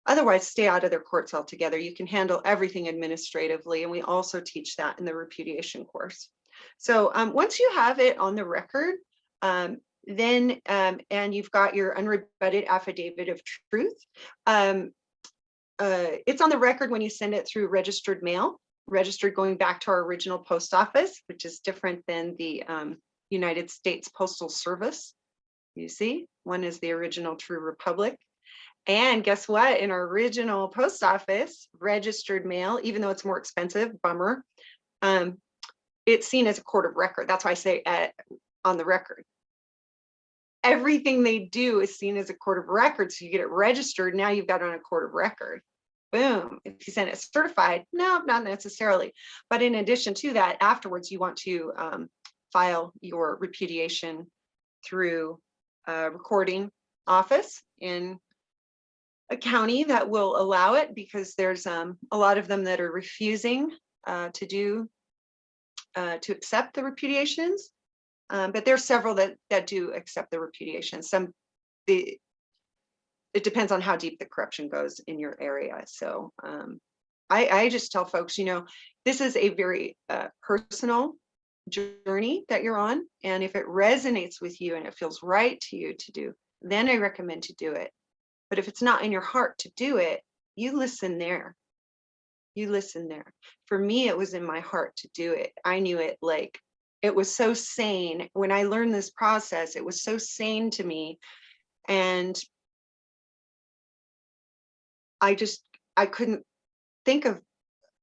Otherwise, stay out of their courts altogether. You can handle everything administratively, and we also teach that in the repudiation course. So once you have it on the record, then and you've got your unrebutted affidavit of truth, it's on the record when you send it through registered mail, registered going back to our original post office, which is different than the United States Postal Service. You see, one is the original True Republic. And guess what? In our original post office, registered mail, even though it's more expensive, bummer, it's seen as a court of record. That's why I say on the record. Everything they do is seen as a court of record. So you get it registered. Now you've got it on a court of record. Boom. If you send it certified, no, not necessarily. But in addition to that, afterwards, you want to file your repudiation through a recording office in a county that will allow it, because there's a lot of them that are refusing to accept the repudiations, but there's several that do accept the repudiation. It depends on how deep the corruption goes in your area. So I just tell folks, this is a very personal journey that you're on, and if it resonates with you and it feels right to you to do, then I recommend to do it. But if it's not in your heart to do it, you listen there. You listen there. For me, it was in my heart to do it. I knew it, like, it was so sane. When I learned this process, it was so sane to me. And I couldn't think of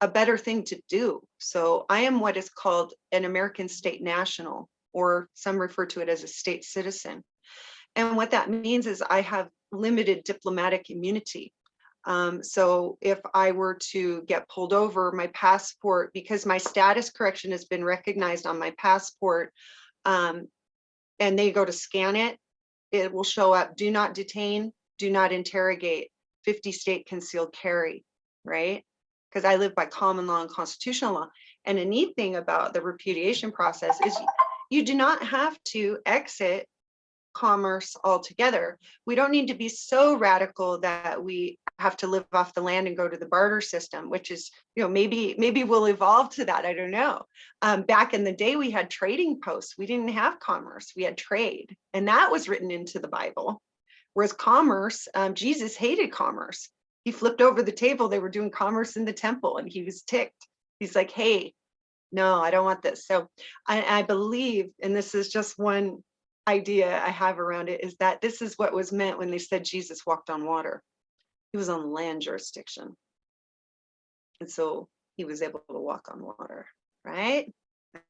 a better thing to do. So I am what is called an American state national, or some refer to it as a state citizen. And what that means is I have limited diplomatic immunity. So if I were to get pulled over, my passport, because my status correction has been recognized on my passport, and they go to scan it, it will show up, do not detain, do not interrogate, 50 state concealed carry, right? Because I live by common law and constitutional law. And a neat thing about the repudiation process is you do not have to exit commerce altogether. We don't need to be so radical that we have to live off the land and go to the barter system, which is, maybe we'll evolve to that. I don't know. Back in the day, we had trading posts. We didn't have commerce. We had trade, and that was written into the Bible. Whereas commerce, Jesus hated commerce. He flipped over the table. They were doing commerce in the temple, and he was ticked. He's like, hey, no, I don't want this. So I believe, and this is just one idea I have around it, is that this is what was meant when they said Jesus walked on water. He was on land jurisdiction. And so he was able to walk on water, right?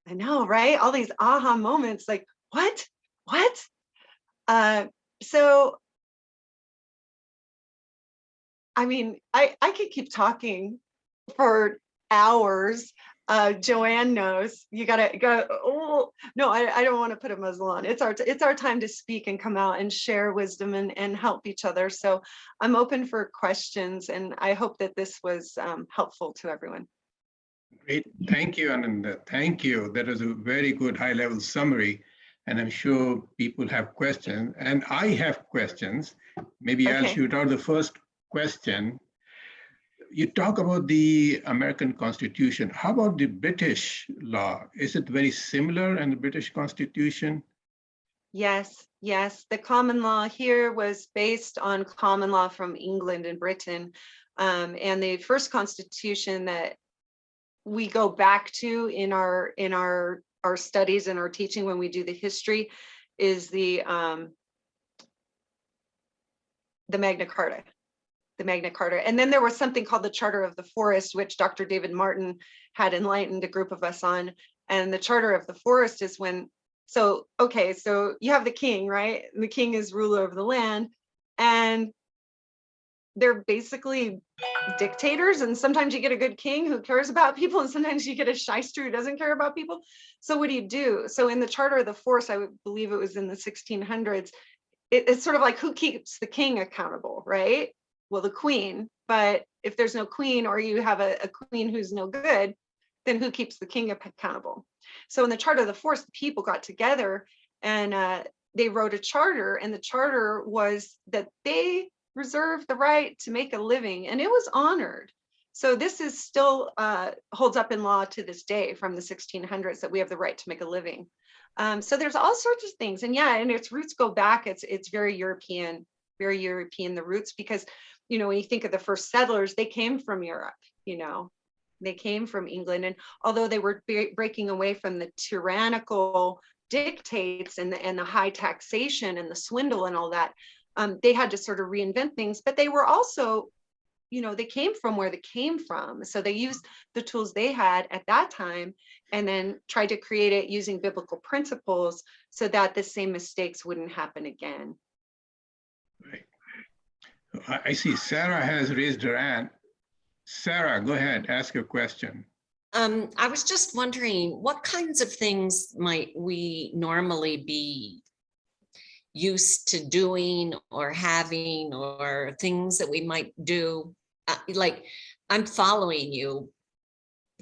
I know, right? All these aha moments, like, what? What? So, I mean, I could keep talking for hours. Joanne knows you gotta go. Oh no, I don't want to put a muzzle on. It's our time to speak and come out and share wisdom and help each other. So I'm open for questions, and I hope that this was helpful to everyone. Great. Thank you, Ananda. Thank you. That was a very good high-level summary. And I'm sure people have questions. And I have questions. Maybe I'll Okay. shoot out the first question. You talk about the American Constitution. How about the British law? Is it very similar in the British Constitution? Yes, yes. The common law here was based on common law from England and Britain. And the first constitution that we go back to in our studies and our teaching when we do the history is the Magna Carta. The Magna Carta. And then there was something called the Charter of the Forest, which Dr. David Martin had enlightened a group of us on. And the Charter of the Forest is when, so you have the king, right? And the king is ruler of the land, and they're basically dictators. And sometimes you get a good king who cares about people, and sometimes you get a shyster who doesn't care about people. So what do you do? So in the Charter of the Forest, I would believe it was in the 1600s, it's sort of like, who keeps the king accountable, right? Well, the queen. But if there's no queen, or you have a queen who's no good, then who keeps the king accountable? So in the Charter of the Forest, the people got together and they wrote a charter, and the charter was that they reserved the right to make a living, and it was honored. So this is still holds up in law to this day from the 1600s, that we have the right to make a living. So there's all sorts of things, and yeah, and its roots go back. It's very European, the roots, because when you think of the first settlers, they came from Europe. They came from England, and although they were breaking away from the tyrannical dictates and the high taxation and the swindle and all that, they had to sort of reinvent things. But they were also, they came from where they came from, so they used the tools they had at that time, and then tried to create it using biblical principles so that the same mistakes wouldn't happen again. Right. I see Sarah has raised her hand. Sarah, go ahead, ask your question. I was just wondering, what kinds of things might we normally be used to doing or having, or things that we might do? Like, I'm following you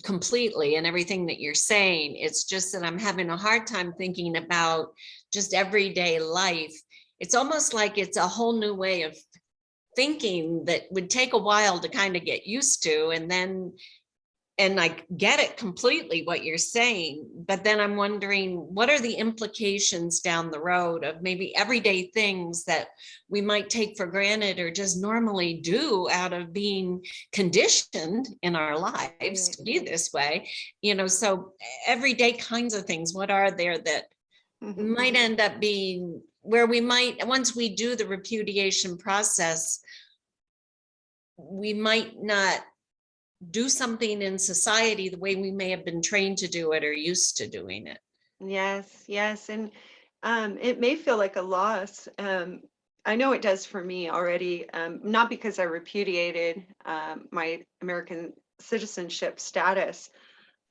completely and everything that you're saying. It's just that I'm having a hard time thinking about just everyday life. It's almost like it's a whole new way of thinking that would take a while to kind of get used to, and I get it completely what you're saying, but then I'm wondering, what are the implications down the road of maybe everyday things that we might take for granted or just normally do out of being conditioned in our lives to be this way, so everyday kinds of things, what are there that might end up being where we might, once we do the repudiation process, we might not do something in society the way we may have been trained to do it or used to doing it. Yes. And it may feel like a loss. I know it does for me already, not because I repudiated my American citizenship status,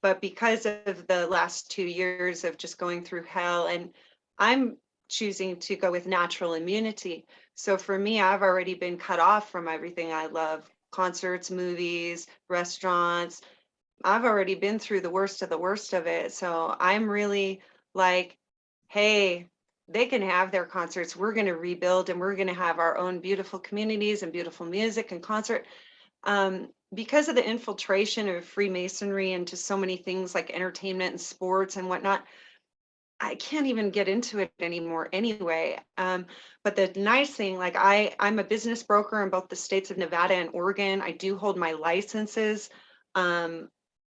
but because of the last 2 years of just going through hell. And I'm choosing to go with natural immunity. So for me, I've already been cut off from everything I love: concerts, movies, restaurants. I've already been through the worst of it. So I'm really like, hey, they can have their concerts. We're going to rebuild, and we're going to have our own beautiful communities and beautiful music and concert. Because of the infiltration of Freemasonry into so many things like entertainment and sports and whatnot, I can't even get into it anymore anyway. But the nice thing, like I'm a business broker in both the states of Nevada and Oregon. I do hold my licenses.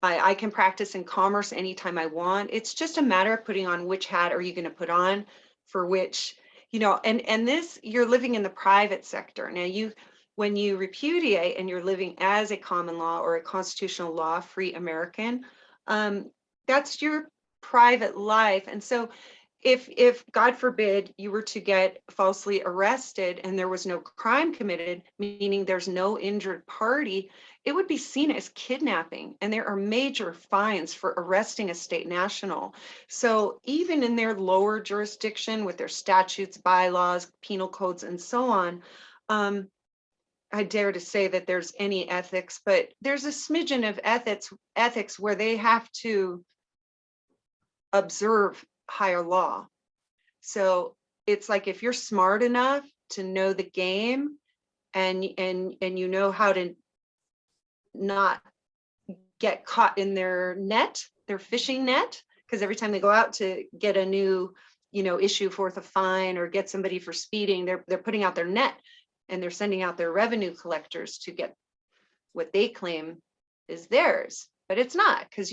I can practice in commerce anytime I want. It's just a matter of putting on which hat are you going to put on for which, and this, you're living in the private sector. Now when you repudiate and you're living as a common law or a constitutional law free American, that's your private life. And so if God forbid you were to get falsely arrested and there was no crime committed, meaning there's no injured party, it would be seen as kidnapping. And there are major fines for arresting a state national. So even in their lower jurisdiction with their statutes, bylaws, penal codes, and so on, I dare to say that there's any ethics, but there's a smidgen of ethics where they have to observe higher law. So it's like, if you're smart enough to know the game and you know how to not get caught in their net, their fishing net, because every time they go out to get a new, issue forth a fine or get somebody for speeding, they're putting out their net and they're sending out their revenue collectors to get what they claim is theirs, but it's not, because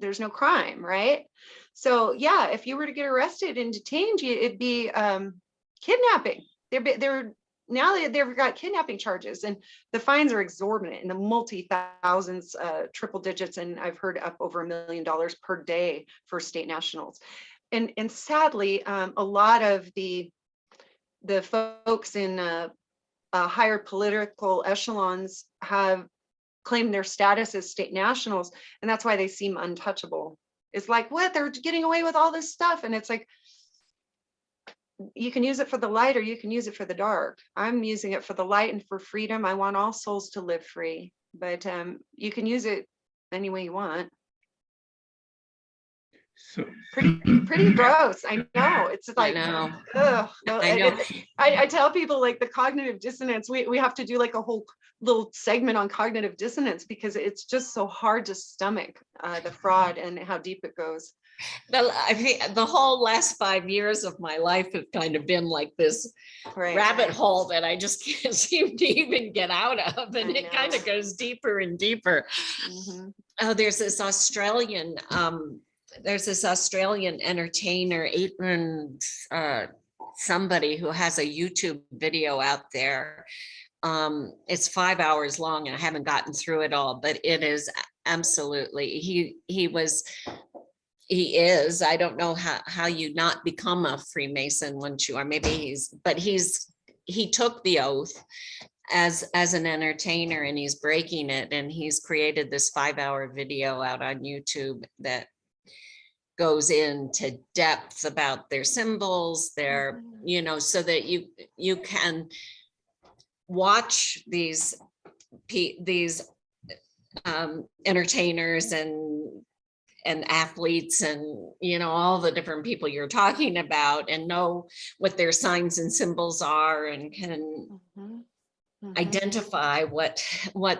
there's no crime, right? So yeah, if you were to get arrested and detained, it'd be kidnapping. They've got kidnapping charges, and the fines are exorbitant in the multi-thousands, triple digits, and I've heard up over $1 million per day for state nationals. And sadly, a lot of the folks in higher political echelons have claimed their status as state nationals, and that's why they seem untouchable. It's like, what? They're getting away with all this stuff, and it's like, you can use it for the light or you can use it for the dark. I'm using it for the light and for freedom. I want all souls to live free, but you can use it any way you want. So Pretty gross. I know. It's like, I know. ugh. Well, I know. I tell people, like, the cognitive dissonance, we have to do like a whole little segment on cognitive dissonance, because it's just so hard to stomach the fraud and how deep it goes. I think the whole last 5 years of my life have kind of been like this rabbit hole that I just can't seem to even get out of, and it kind of goes deeper and deeper. Mm-hmm. Oh, there's this Australian entertainer, somebody who has a YouTube video out there. It's 5 hours long, and I haven't gotten through it all, but it is absolutely, he is, I don't know how you not become a Freemason once you are, maybe he took the oath as an entertainer, and he's breaking it, and he's created this 5-hour video out on YouTube that goes into depth about their symbols, their, so that you can watch these entertainers and athletes and all the different people you're talking about, and know what their signs and symbols are, and can identify what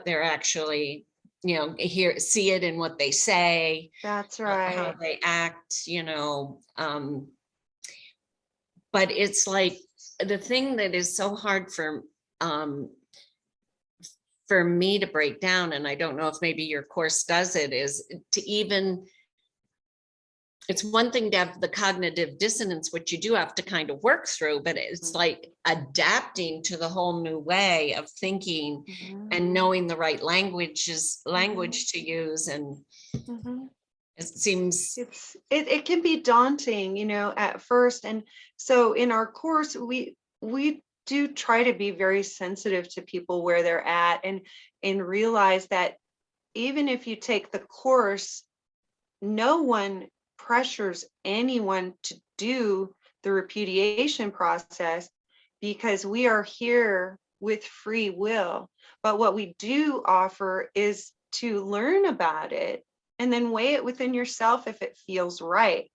they're actually, see it in what they say. That's right. How they act, but it's like, the thing that is so hard for me to break down, and I don't know if maybe your course does it, is to even, it's one thing to have the cognitive dissonance, which you do have to kind of work through, but it's like adapting to the whole new way of thinking and knowing the right language to use. And it seems it can be daunting, at first. And so in our course, we do try to be very sensitive to people where they're at, and realize that even if you take the course, no one pressures anyone to do the repudiation process, because we are here with free will. But what we do offer is to learn about it and then weigh it within yourself if it feels right.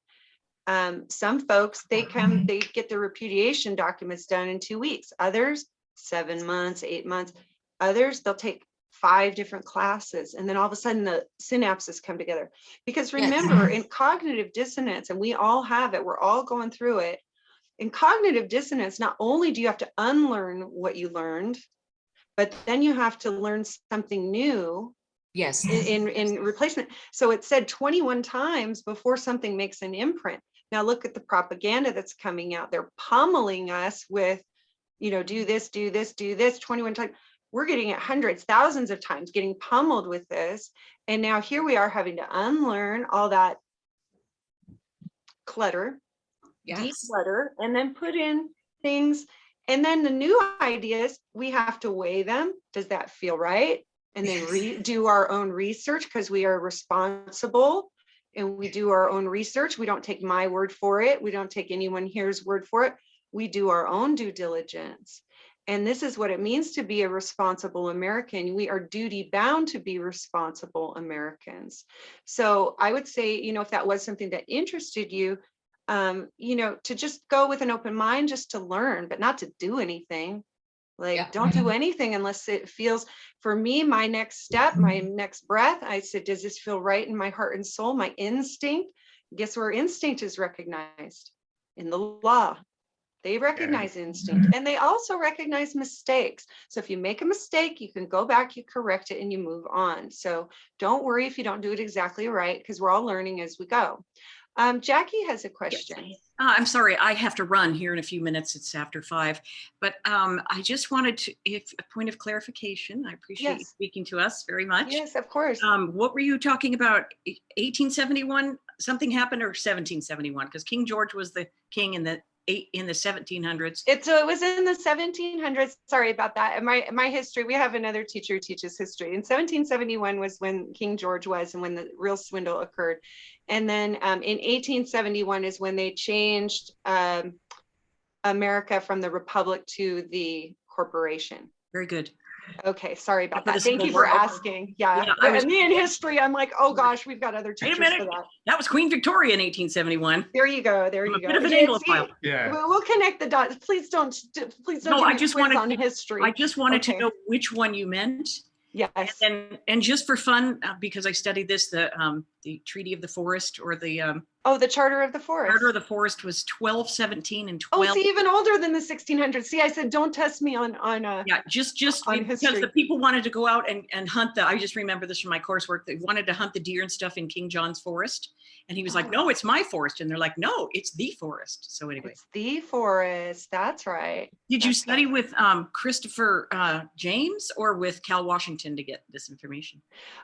Some folks, they get the repudiation documents done in 2 weeks. Others, 7 months, 8 months. Others, they'll take 5 different classes, and then all of a sudden the synapses come together. Because remember, in cognitive dissonance, and we all have it, we're all going through it. In cognitive dissonance, not only do you have to unlearn what you learned, but then you have to learn something new. Yes. in replacement. So it said 21 times before something makes an imprint. Now look at the propaganda that's coming out. They're pummeling us with, do this, do this, do this 21 times. We're getting it hundreds, thousands of times, getting pummeled with this. And now here we are having to unlearn all that clutter, Yes. declutter, and then put in things. And then the new ideas, we have to weigh them. Does that feel right? And then do our own research, because we are responsible and we do our own research. We don't take my word for it. We don't take anyone here's word for it. We do our own due diligence. And this is what it means to be a responsible American. We are duty bound to be responsible Americans. So I would say, if that was something that interested you, to just go with an open mind, just to learn, but not to do anything. Like, don't do anything unless it feels, for me, my next step, my next breath, I said, does this feel right in my heart and soul? My instinct, guess where instinct is recognized? In the law. They recognize instinct, and they also recognize mistakes. So if you make a mistake, you can go back, you correct it, and you move on. So don't worry if you don't do it exactly right, because we're all learning as we go. Jackie has a question. I'm sorry, I have to run here in a few minutes. It's after 5, but I just wanted to, if a point of clarification, I appreciate you speaking to us very much. Yes, of course. What were you talking about? 1871, something happened, or 1771? Because King George was the king in the 1700s. It was in the 1700s. Sorry about that. My history, we have another teacher who teaches history. In 1771 was when King George was, and when the real swindle occurred. And then in 1871 is when they changed America from the republic to the corporation. Very good. Okay, sorry about that. Thank you for asking. Yeah, me in history, I'm like, oh gosh, we've got other teachers for that. That was Queen Victoria in 1871. There you go. There you go. A bit of an Anglophile. Yeah. We'll connect the dots. Please don't. No, I just wanted on history. I just wanted to know which one you meant. Yes. And just for fun, because I studied this, the Treaty of the Forest, or the the Charter of the Forest. Charter of the Forest was 1217 and 12. Oh, see, even older than the 1600s. See, I said don't test me on just on because history. the people wanted to go out and hunt I just remember this from my coursework. They wanted to hunt the deer and stuff in King John's forest, and he was like, no, it's my forest, and they're like, no, it's the forest. So anyway, it's the forest. That's right. Did you study with Christopher James or with Cal Washington to get this information?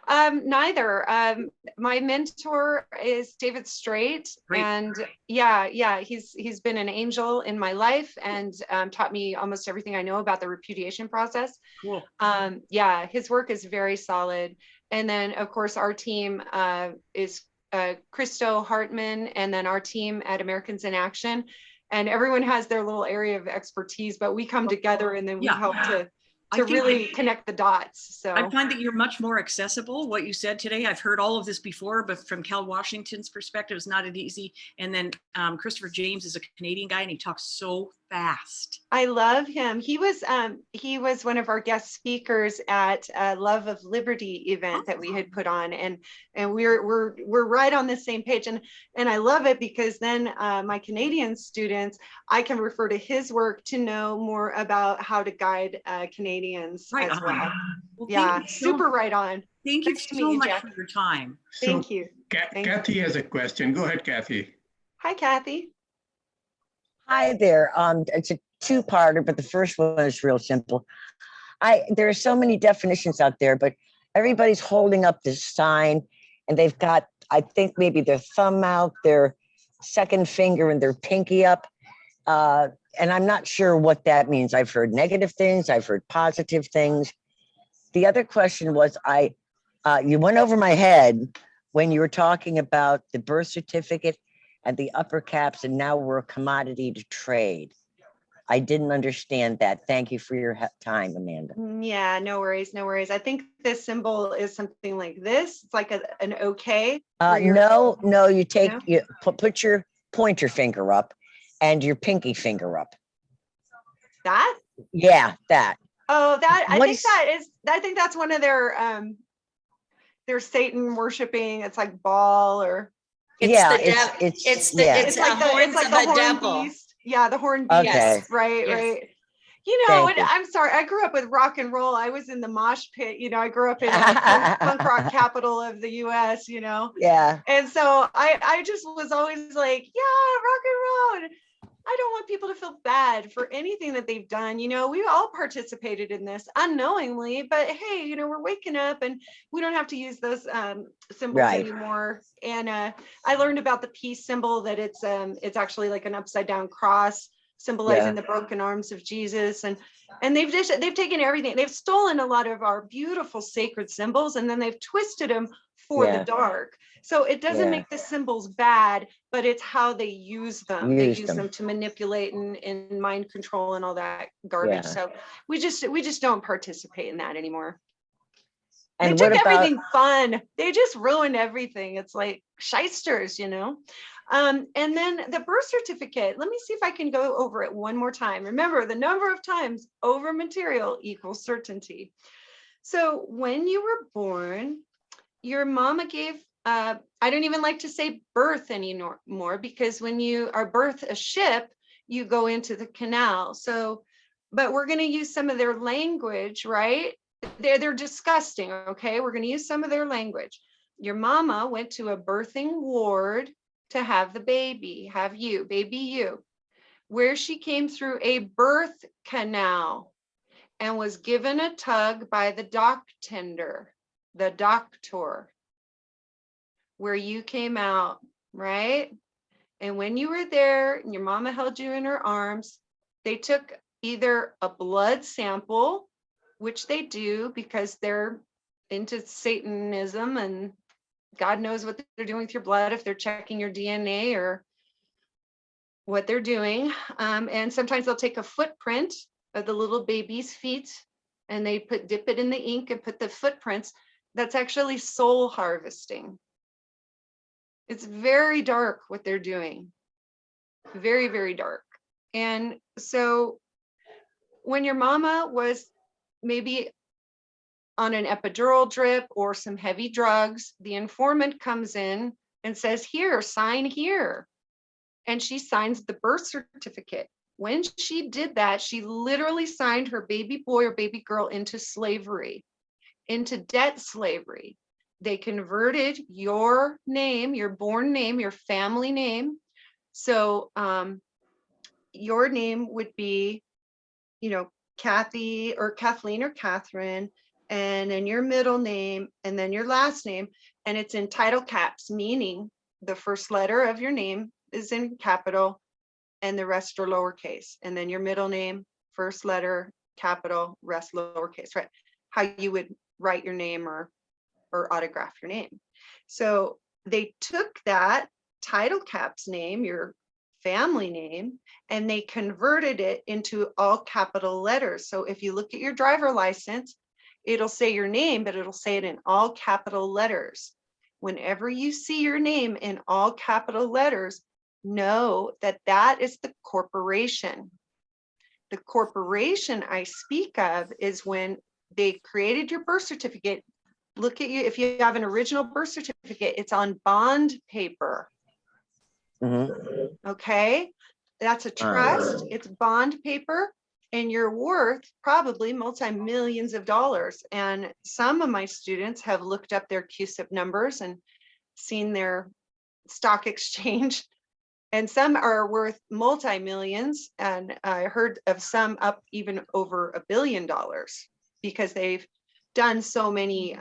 Neither. My mentor is David Strait. Great. And he's been an angel in my life, and taught me almost everything I know about the repudiation process. Cool. His work is very solid. And then of course our team is Christo Hartman, and then our team at Americans in Action, and everyone has their little area of expertise, but we come together and then we help to really connect the dots. So I find that you're much more accessible. What you said today, I've heard all of this before, but from Cal Washington's perspective, it's not as easy. And then Christopher James is a Canadian guy, and he talks so fast. I love him. He was one of our guest speakers at a Love of Liberty event that we had put on, and we're right on the same page. And I love it because then my Canadian students, I can refer to his work to know more about how to guide Canadians as well. Well, super right on. Thank you so much for your time. Thank you. Kathy has a question. Go ahead, Kathy. Hi, Kathy. Hi there. It's a two-parter, but the first one is real simple. There are so many definitions out there, but everybody's holding up this sign, and they've got, I think, maybe their thumb out, their second finger, and their pinky up. And I'm not sure what that means. I've heard negative things. I've heard positive things. The other question was, you went over my head when you were talking about the birth certificate and the upper caps, and now we're a commodity to trade. I didn't understand that. Thank you for your time, Amanda. Yeah, no worries, no worries. I think this symbol is something like this. It's like an okay. No, you take, you put your pointer finger up and your pinky finger up. That? Yeah, that. Oh, that, I think that's one of their Satan worshiping. It's like Baal, or it's the horns of the devil. Yeah, the horn beast. Okay. Right. You know, Thank you. I'm sorry, I grew up with rock and roll. I was in the mosh pit, you know, I grew up in the punk rock capital of the US, you know. Yeah, And so I just was always like, yeah, rock and roll. And I don't want people to feel bad for anything that they've done. You know, we all participated in this unknowingly, but hey, you know, we're waking up and we don't have to use those symbols Right. anymore. And I learned about the peace symbol, that it's actually like an upside down cross symbolizing the broken arms of Jesus. And they've taken everything. They've stolen a lot of our beautiful sacred symbols, and then they've twisted them for the dark. So it doesn't make the symbols bad, but it's how they use them. They use them to manipulate and mind control and all that garbage. So we just don't participate in that anymore. and They what took about, everything fun. They just ruined everything. It's like shysters, you know. And then the birth certificate. Let me see if I can go over it one more time. Remember, the number of times over material equals certainty. So when you were born, your mama gave, I don't even like to say birth anymore, because when you are birth a ship, you go into the canal. So, but we're going to use some of their language, right? They're disgusting. Okay. We're going to use some of their language. Your mama went to a birthing ward to have the baby, baby you, where she came through a birth canal and was given a tug by the doctor, where you came out, right? And when you were there and your mama held you in her arms, they took either a blood sample, which they do because they're into Satanism and God knows what they're doing with your blood, if they're checking your DNA or what they're doing. And sometimes they'll take a footprint of the little baby's feet and they dip it in the ink and put the footprints. That's actually soul harvesting. It's very dark what they're doing. Very, very dark. And so when your mama was maybe on an epidural drip or some heavy drugs, the informant comes in and says, here, sign here. And she signs the birth certificate. When she did that, she literally signed her baby boy or baby girl into slavery, into debt slavery. They converted your name, your born name, your family name. So your name would be, you know, Kathy or Kathleen or Catherine, and then your middle name, and then your last name. And it's in title caps, meaning the first letter of your name is in capital and the rest are lowercase. And then your middle name, first letter, capital, rest lowercase, right? How you would write your name or autograph your name. So they took that title caps name, your family name, and they converted it into all capital letters. So if you look at your driver license, it'll say your name, but it'll say it in all capital letters. Whenever you see your name in all capital letters, know that that is the corporation. The corporation I speak of is when they created your birth certificate. Look at you, if you have an original birth certificate, it's on bond paper. Okay, that's a trust, it's bond paper, and you're worth probably multi-millions of dollars. And some of my students have looked up their CUSIP numbers and seen their stock exchange, and some are worth multi-millions. And I heard of some up even over $1 billion because they've done so many,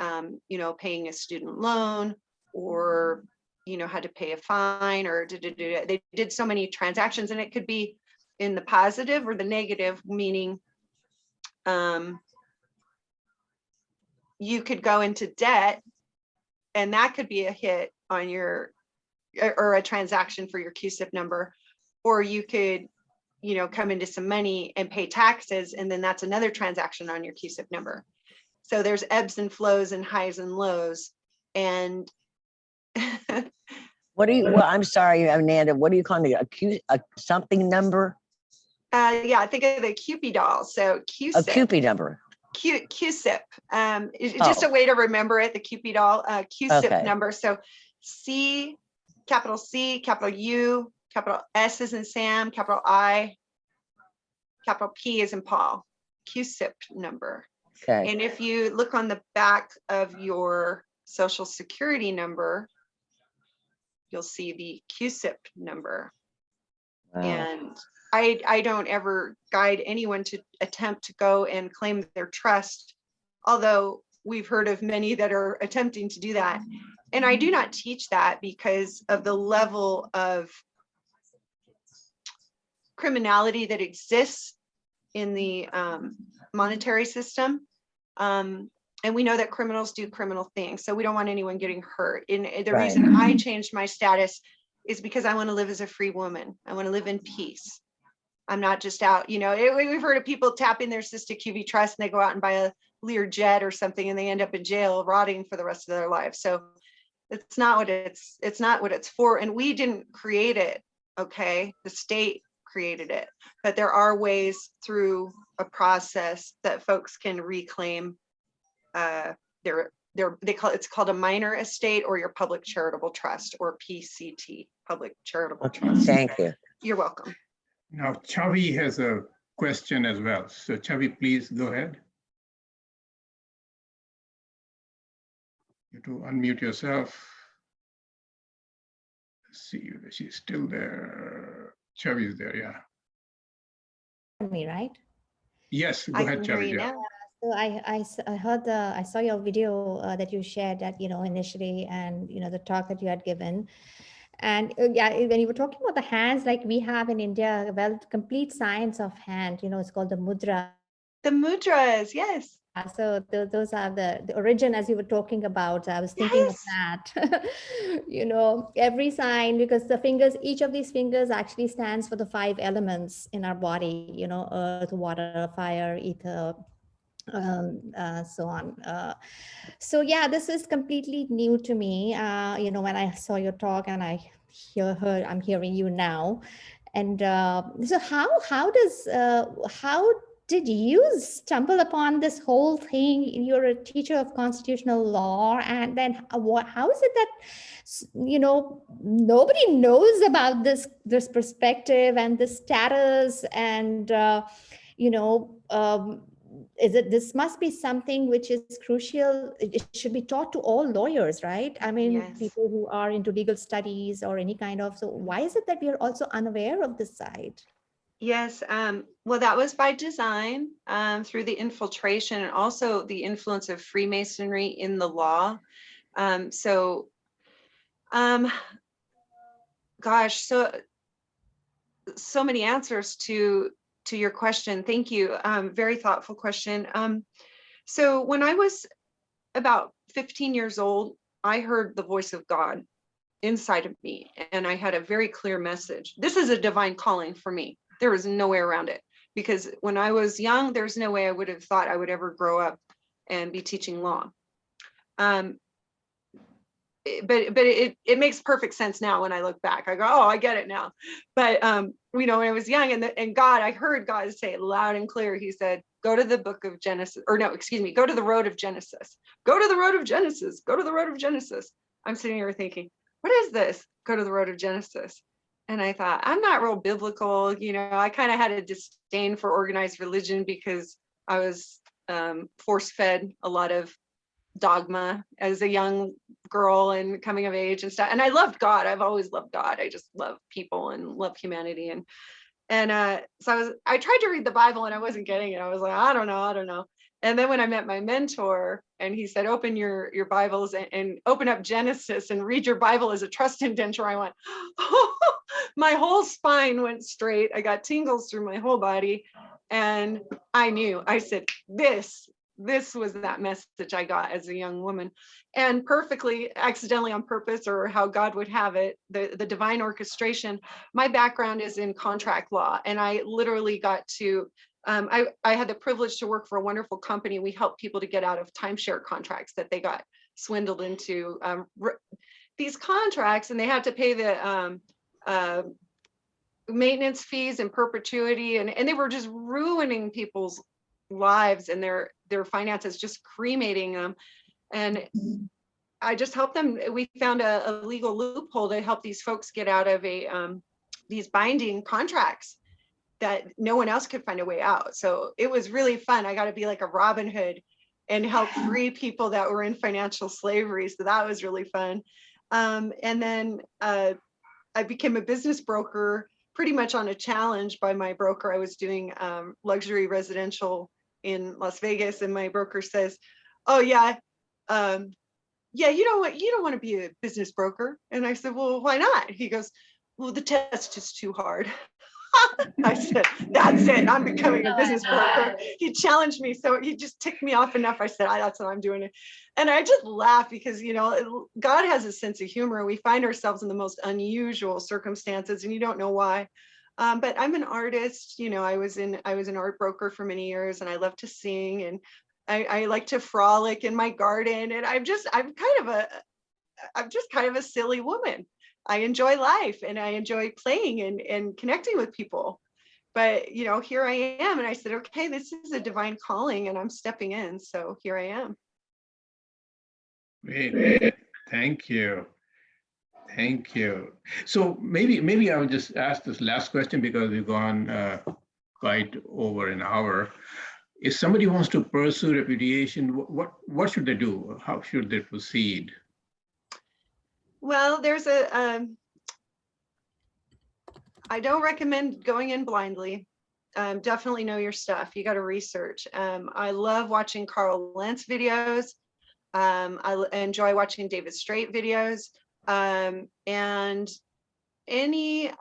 you know, paying a student loan, or you know, had to pay a fine, or they did so many transactions. And it could be in the positive or the negative, meaning you could go into debt, and that could be a hit on your, or a transaction for your CUSIP number, or you could, you know, come into some money and pay taxes, and then that's another transaction on your CUSIP number. So there's ebbs and flows and highs and lows. And what do you, well, I'm sorry, Ananda, what do you call it? A something number? Yeah, I think of the Cupid doll. So CUSIP. A Cupid number. CUSIP. It's just a way to remember it, the Cupid doll, CUSIP number. So C, capital U, capital S as in Sam, capital I, capital P as in Paul, QSIP number. Okay. And if you look on the back of your social security number, you'll see the QSIP number. Wow. And I don't ever guide anyone to attempt to go and claim their trust, although we've heard of many that are attempting to do that. And I do not teach that because of the level of criminality that exists in the monetary system. And we know that criminals do criminal things, so we don't want anyone getting hurt. And the Right. reason I changed my status is because I want to live as a free woman. I want to live in peace. I'm not just out, we've heard of people tapping their Sister QV trust and they go out and buy a Lear jet or something and they end up in jail rotting for the rest of their life. So it's not what it's for. And we didn't create it. Okay. The state created it, but there are ways through a process that folks can reclaim it's called a minor estate or your public charitable trust, or PCT, public charitable Okay, trust. thank you. You're welcome. Now, Chavi has a question as well. So Chavi, please go ahead. You have to unmute yourself. Let's see if she's still there. Chavi is there, yeah. Me, right? Yes, go I ahead, can hear Chavi. you Yeah. now. So I saw your video that you shared that, initially, and, the talk that you had given. And yeah, when you were talking about the hands, like we have in India, well, complete science of hand, it's called the mudra. The mudras, yes. So those are the origin, as you were talking about. I was thinking of that. Every sign, because the fingers, each of these fingers actually stands for the 5 elements in our body, earth, water, fire, ether, so on. So yeah, this is completely new to me. When I saw your talk and I'm hearing you now. And so how did you stumble upon this whole thing? You're a teacher of constitutional law, and then how is it that nobody knows about this perspective and this status, and this must be something which is crucial. It should be taught to all lawyers, right? I mean, Yes. people who are into legal studies or any kind of. So why is it that we are also unaware of this side? Yes. Well, that was by design, through the infiltration and also the influence of Freemasonry in the law. Gosh, so many answers to your question. Thank you. Very thoughtful question. So when I was about 15 years old, I heard the voice of God inside of me, and I had a very clear message. This is a divine calling for me. There was no way around it, because when I was young, there's no way I would have thought I would ever grow up and be teaching law. But it makes perfect sense now when I look back. I go, oh, I get it now. But when I was young, and God, I heard God say it loud and clear. He said, go to the book of Genesis, or no, excuse me, go to the road of Genesis. Go to the road of Genesis. Go to the road of Genesis. I'm sitting here thinking, what is this? Go to the road of Genesis. And I thought, I'm not real biblical. I kind of had a disdain for organized religion because I was force-fed a lot of dogma as a young girl and coming of age and stuff. And I loved God. I've always loved God. I just love people and love humanity. So I tried to read the Bible and I wasn't getting it. I was like, I don't know. And then when I met my mentor and he said, open your Bibles and open up Genesis and read your Bible as a trust indenture, I went, oh, my whole spine went straight. I got tingles through my whole body. And I knew, I said, this was that message I got as a young woman. And perfectly, accidentally on purpose, or how God would have it, the divine orchestration. My background is in contract law, and I literally got to, I had the privilege to work for a wonderful company. We helped people to get out of timeshare contracts that they got swindled into, these contracts, and they had to pay the maintenance fees in perpetuity, and they were just ruining people's lives and their finances, just cremating them. And I just helped them. We found a legal loophole to help these folks get out of these binding contracts that no one else could find a way out. So it was really fun. I got to be like a Robin Hood and help free people that were in financial slavery. So that was really fun. And then I became a business broker pretty much on a challenge by my broker. I was doing luxury residential in Las Vegas, and my broker says, "Oh yeah, yeah, you know what? You don't want to be a business broker." And I said, "Well, why not?" He goes, "Well, the test is too hard." I said, "That's it. I'm becoming a business broker." He challenged me, so he just ticked me off enough. I said, "That's what I'm doing." And I just laugh because, you know, God has a sense of humor. We find ourselves in the most unusual circumstances, and you don't know why. But I'm an artist. You know, I was an art broker for many years, and I love to sing, and I like to frolic in my garden. And I'm just kind of a silly woman. I enjoy life, and I enjoy playing and connecting with people. But, you know, here I am. And I said, okay, this is a divine calling, and I'm stepping in. So here I am. Great. Thank you. Thank you. So maybe I'll just ask this last question because we've gone quite over an hour. If somebody wants to pursue repudiation, what should they do? How should they proceed? Well, there's I don't recommend going in blindly. Definitely know your stuff. You got to research. I love watching Carl Lentz videos. I enjoy watching David Straight videos. And any, you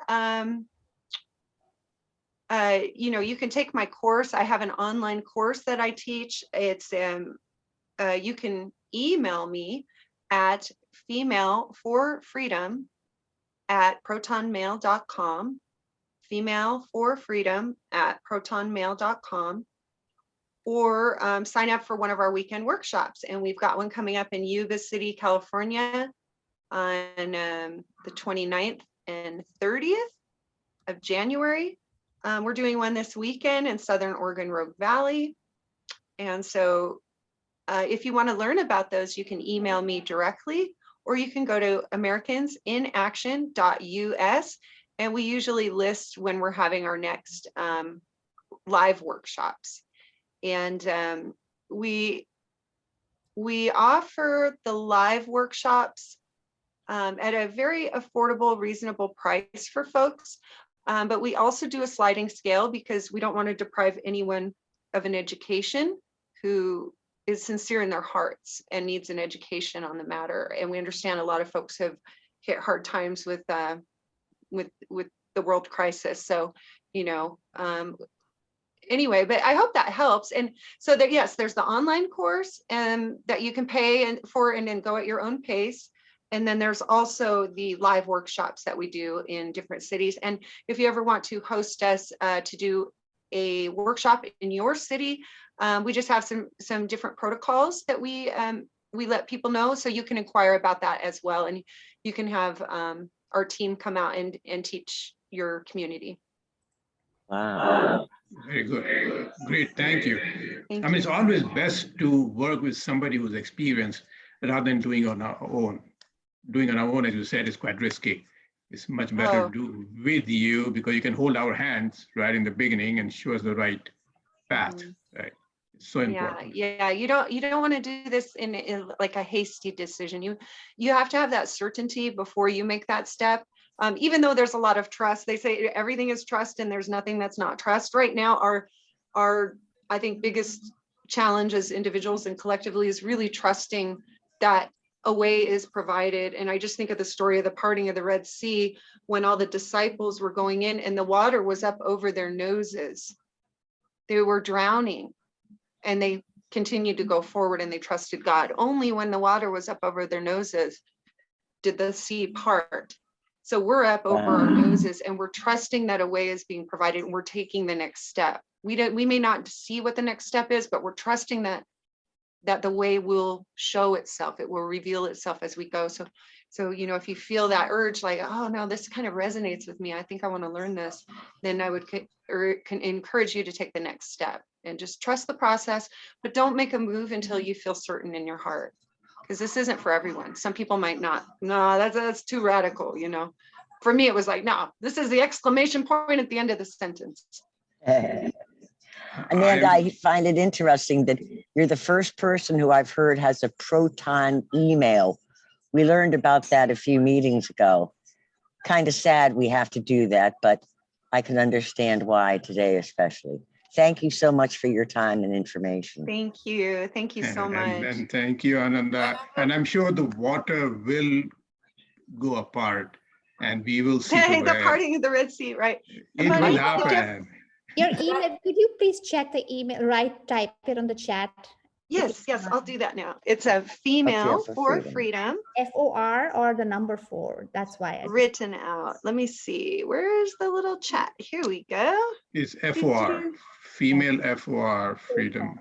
know, you can take my course. I have an online course that I teach. It's, you can email me at female4freedom@protonmail.com, female4freedom@protonmail.com, or sign up for one of our weekend workshops. And we've got one coming up in Yuba City, California on the 29th and 30th of January. We're doing one this weekend in Southern Oregon Rogue Valley. And so if you want to learn about those, you can email me directly, or you can go to americansinaction.us. And we usually list when we're having our next live workshops. And we offer the live workshops at a very affordable, reasonable price for folks. But we also do a sliding scale because we don't want to deprive anyone of an education who is sincere in their hearts and needs an education on the matter. And we understand a lot of folks have hit hard times with the world crisis. So, you know, anyway, but I hope that helps. And so that, yes, there's the online course that you can pay for and then go at your own pace. And then there's also the live workshops that we do in different cities. And if you ever want to host us to do a workshop in your city, we just have some different protocols that we let people know. So you can inquire about that as well. And you can have our team come out and teach your community. Wow. Very good. Great. Thank you. Thank I mean, you. it's always best to work with somebody who's experienced rather than doing on our own. Doing on our own, as you said, is quite risky. It's much better to do with you because you can hold our hands right in the beginning and show us the right path. Right. It's so important. Yeah. You don't want to do this in like a hasty decision. You have to have that certainty before you make that step. Even though there's a lot of trust, they say everything is trust and there's nothing that's not trust. Right now, our I think biggest challenge as individuals and collectively is really trusting that a way is provided. And I just think of the story of the parting of the Red Sea when all the disciples were going in and the water was up over their noses. They were drowning and they continued to go forward and they trusted God. Only when the water was up over their noses did the sea part. So we're up over our noses and we're trusting that a way is being provided and we're taking the next step. We may not see what the next step is, but we're trusting that the way will show itself. It will reveal itself as we go. So, you know, if you feel that urge, like, oh no, this kind of resonates with me, I think I want to learn this, then I would can encourage you to take the next step and just trust the process, but don't make a move until you feel certain in your heart. Because this isn't for everyone. Some people might not, no, that's too radical, you know. For me, it was like, no, this is the exclamation point at the end of the sentence. Amanda, I'm- I find it interesting that you're the first person who I've heard has a Proton email. We learned about that a few meetings ago. Kind of sad we have to do that, but I can understand why today especially. Thank you so much for your time and information. Thank you. Thank you so much. And thank you, Ananda. And I'm sure the water will go apart and we will see Hey, to the it. parting of the Red Sea, right? It Money, will Jeff- happen. Your email, could you please check the email, type it on the chat? Yes, yes, I'll do that now. It's a female for for freedom. freedom FOR or the number 4. That's why I written out. Let me see. Where's the little chat? Here we go. It's FOR, female FOR, freedom.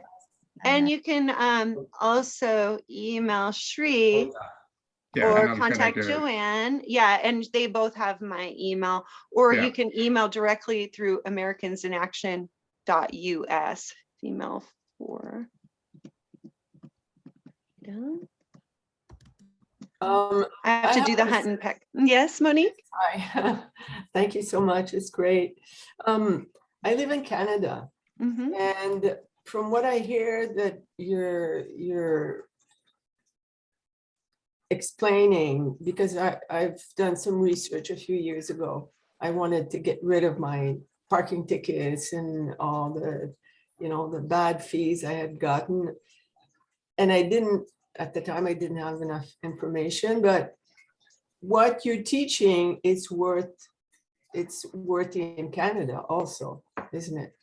And you can also email Shri Yeah, or and I'll contact connect it. Joanne. Yeah, and they both have my email, or Yeah. you can email directly through americansinaction.us, female for. I have to do the hunt and peck. Yes, Monique? Hi, thank you so much. It's great. I live in Canada, Mhm. and from what I hear that you're explaining, because I've done some research a few years ago. I wanted to get rid of my parking tickets and all the, the bad fees I had gotten. And I didn't, at the time, I didn't have enough information, but what you're teaching is worth in Canada also, isn't it?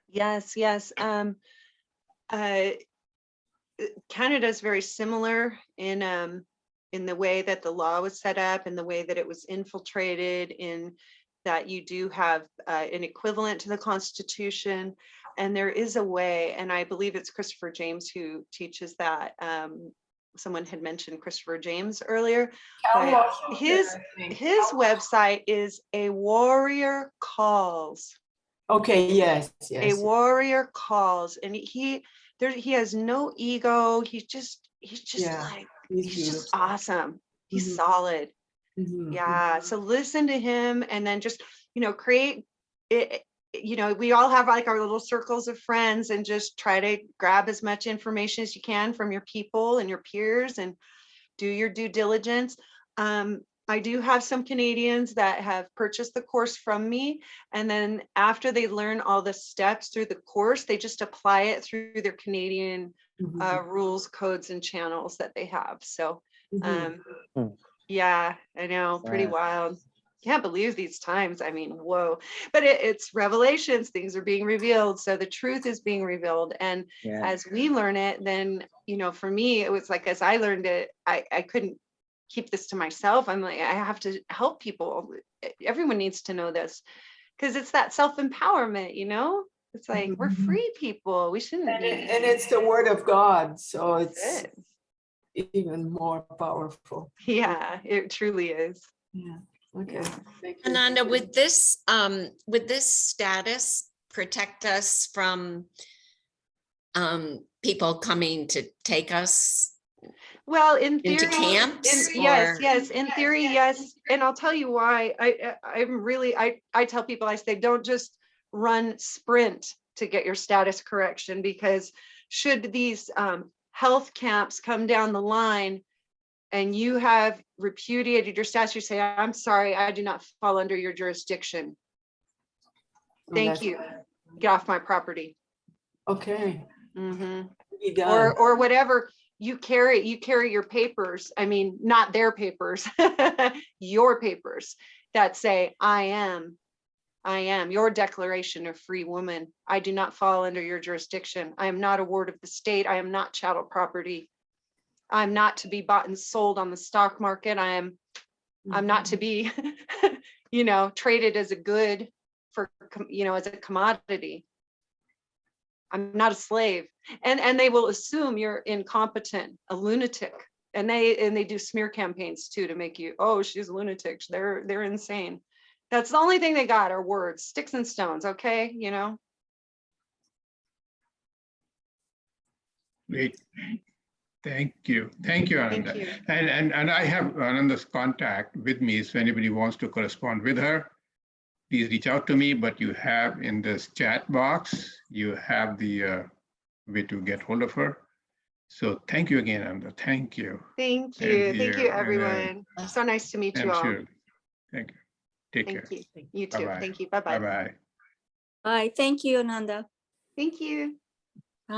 Yes, yes. Canada is very similar in the way that the law was set up and the way that it was infiltrated, in that you do have an equivalent to the Constitution. And there is a way, and I believe it's Christopher James who teaches that. Someone had mentioned Christopher James earlier. But his website is A Warrior Calls. Okay, yes. A Warrior Calls, and he has no ego. He's just Yeah, like, he's he's just beautiful. awesome. He's Mhm. solid. Mhm. Yeah. So listen to him, and then just, create it. We all have like our little circles of friends, and just try to grab as much information as you can from your people and your peers, and do your due diligence. I do have some Canadians that have purchased the course from me, and then after they learn all the steps through the course, they just apply it through their Canadian Mhm. rules, codes, and channels that they have. So Mhm. yeah, I know, pretty Wow. wild. Can't believe these times. I mean, whoa. But it's revelations, things are being revealed. So the truth is being revealed. And Yeah. as we learn it, then, for me, it was like, as I learned it, I couldn't keep this to myself. I'm like, I have to help people. Everyone needs to know this, because it's that self-empowerment, It's like, we're Mhm. free people. We shouldn't And be. it's the word of God, so That's it's it. even more powerful. Yeah, it truly is. Yeah. Okay. Thank you. Ananda, would this status protect us from people coming to take us Well, in into theory, camps? yes, or- yes, in theory, yes. And I'll tell you why. I tell people, I say, don't just run sprint to get your status correction, because should these health camps come down the line and you have repudiated your status, you say, I'm sorry, I do not fall under your jurisdiction. Oh, Thank that's you. right. Get off my property. Okay. Mhm. Be done. Or whatever you carry your papers. I mean, not their papers, your papers that say, I am your declaration of free woman. I do not fall under your jurisdiction. I am not a ward of the state. I am not chattel property. I'm not to be bought and sold on the stock market. I'm not to be, traded as a good as a commodity. I'm not a slave. And they will assume you're incompetent, a lunatic. And they do smear campaigns too, to make you, oh, she's a lunatic. They're insane. That's the only thing they got are words, sticks and stones. Okay. Great. Thank you. Thank you, Ananda. Thank you. And I have Ananda's contact with me, so anybody wants to correspond with her, please reach out to me, but you have in this chat box, you have the way to get hold of her. So thank you again, Ananda. Thank you. Thank And you. Thank you, you, and, everyone. So nice to meet you And all. Shirley. Thank you. Take care. Thank you. You too. Bye-bye. Thank you. Bye-bye. Bye-bye. Bye. Thank you, Ananda. Thank you.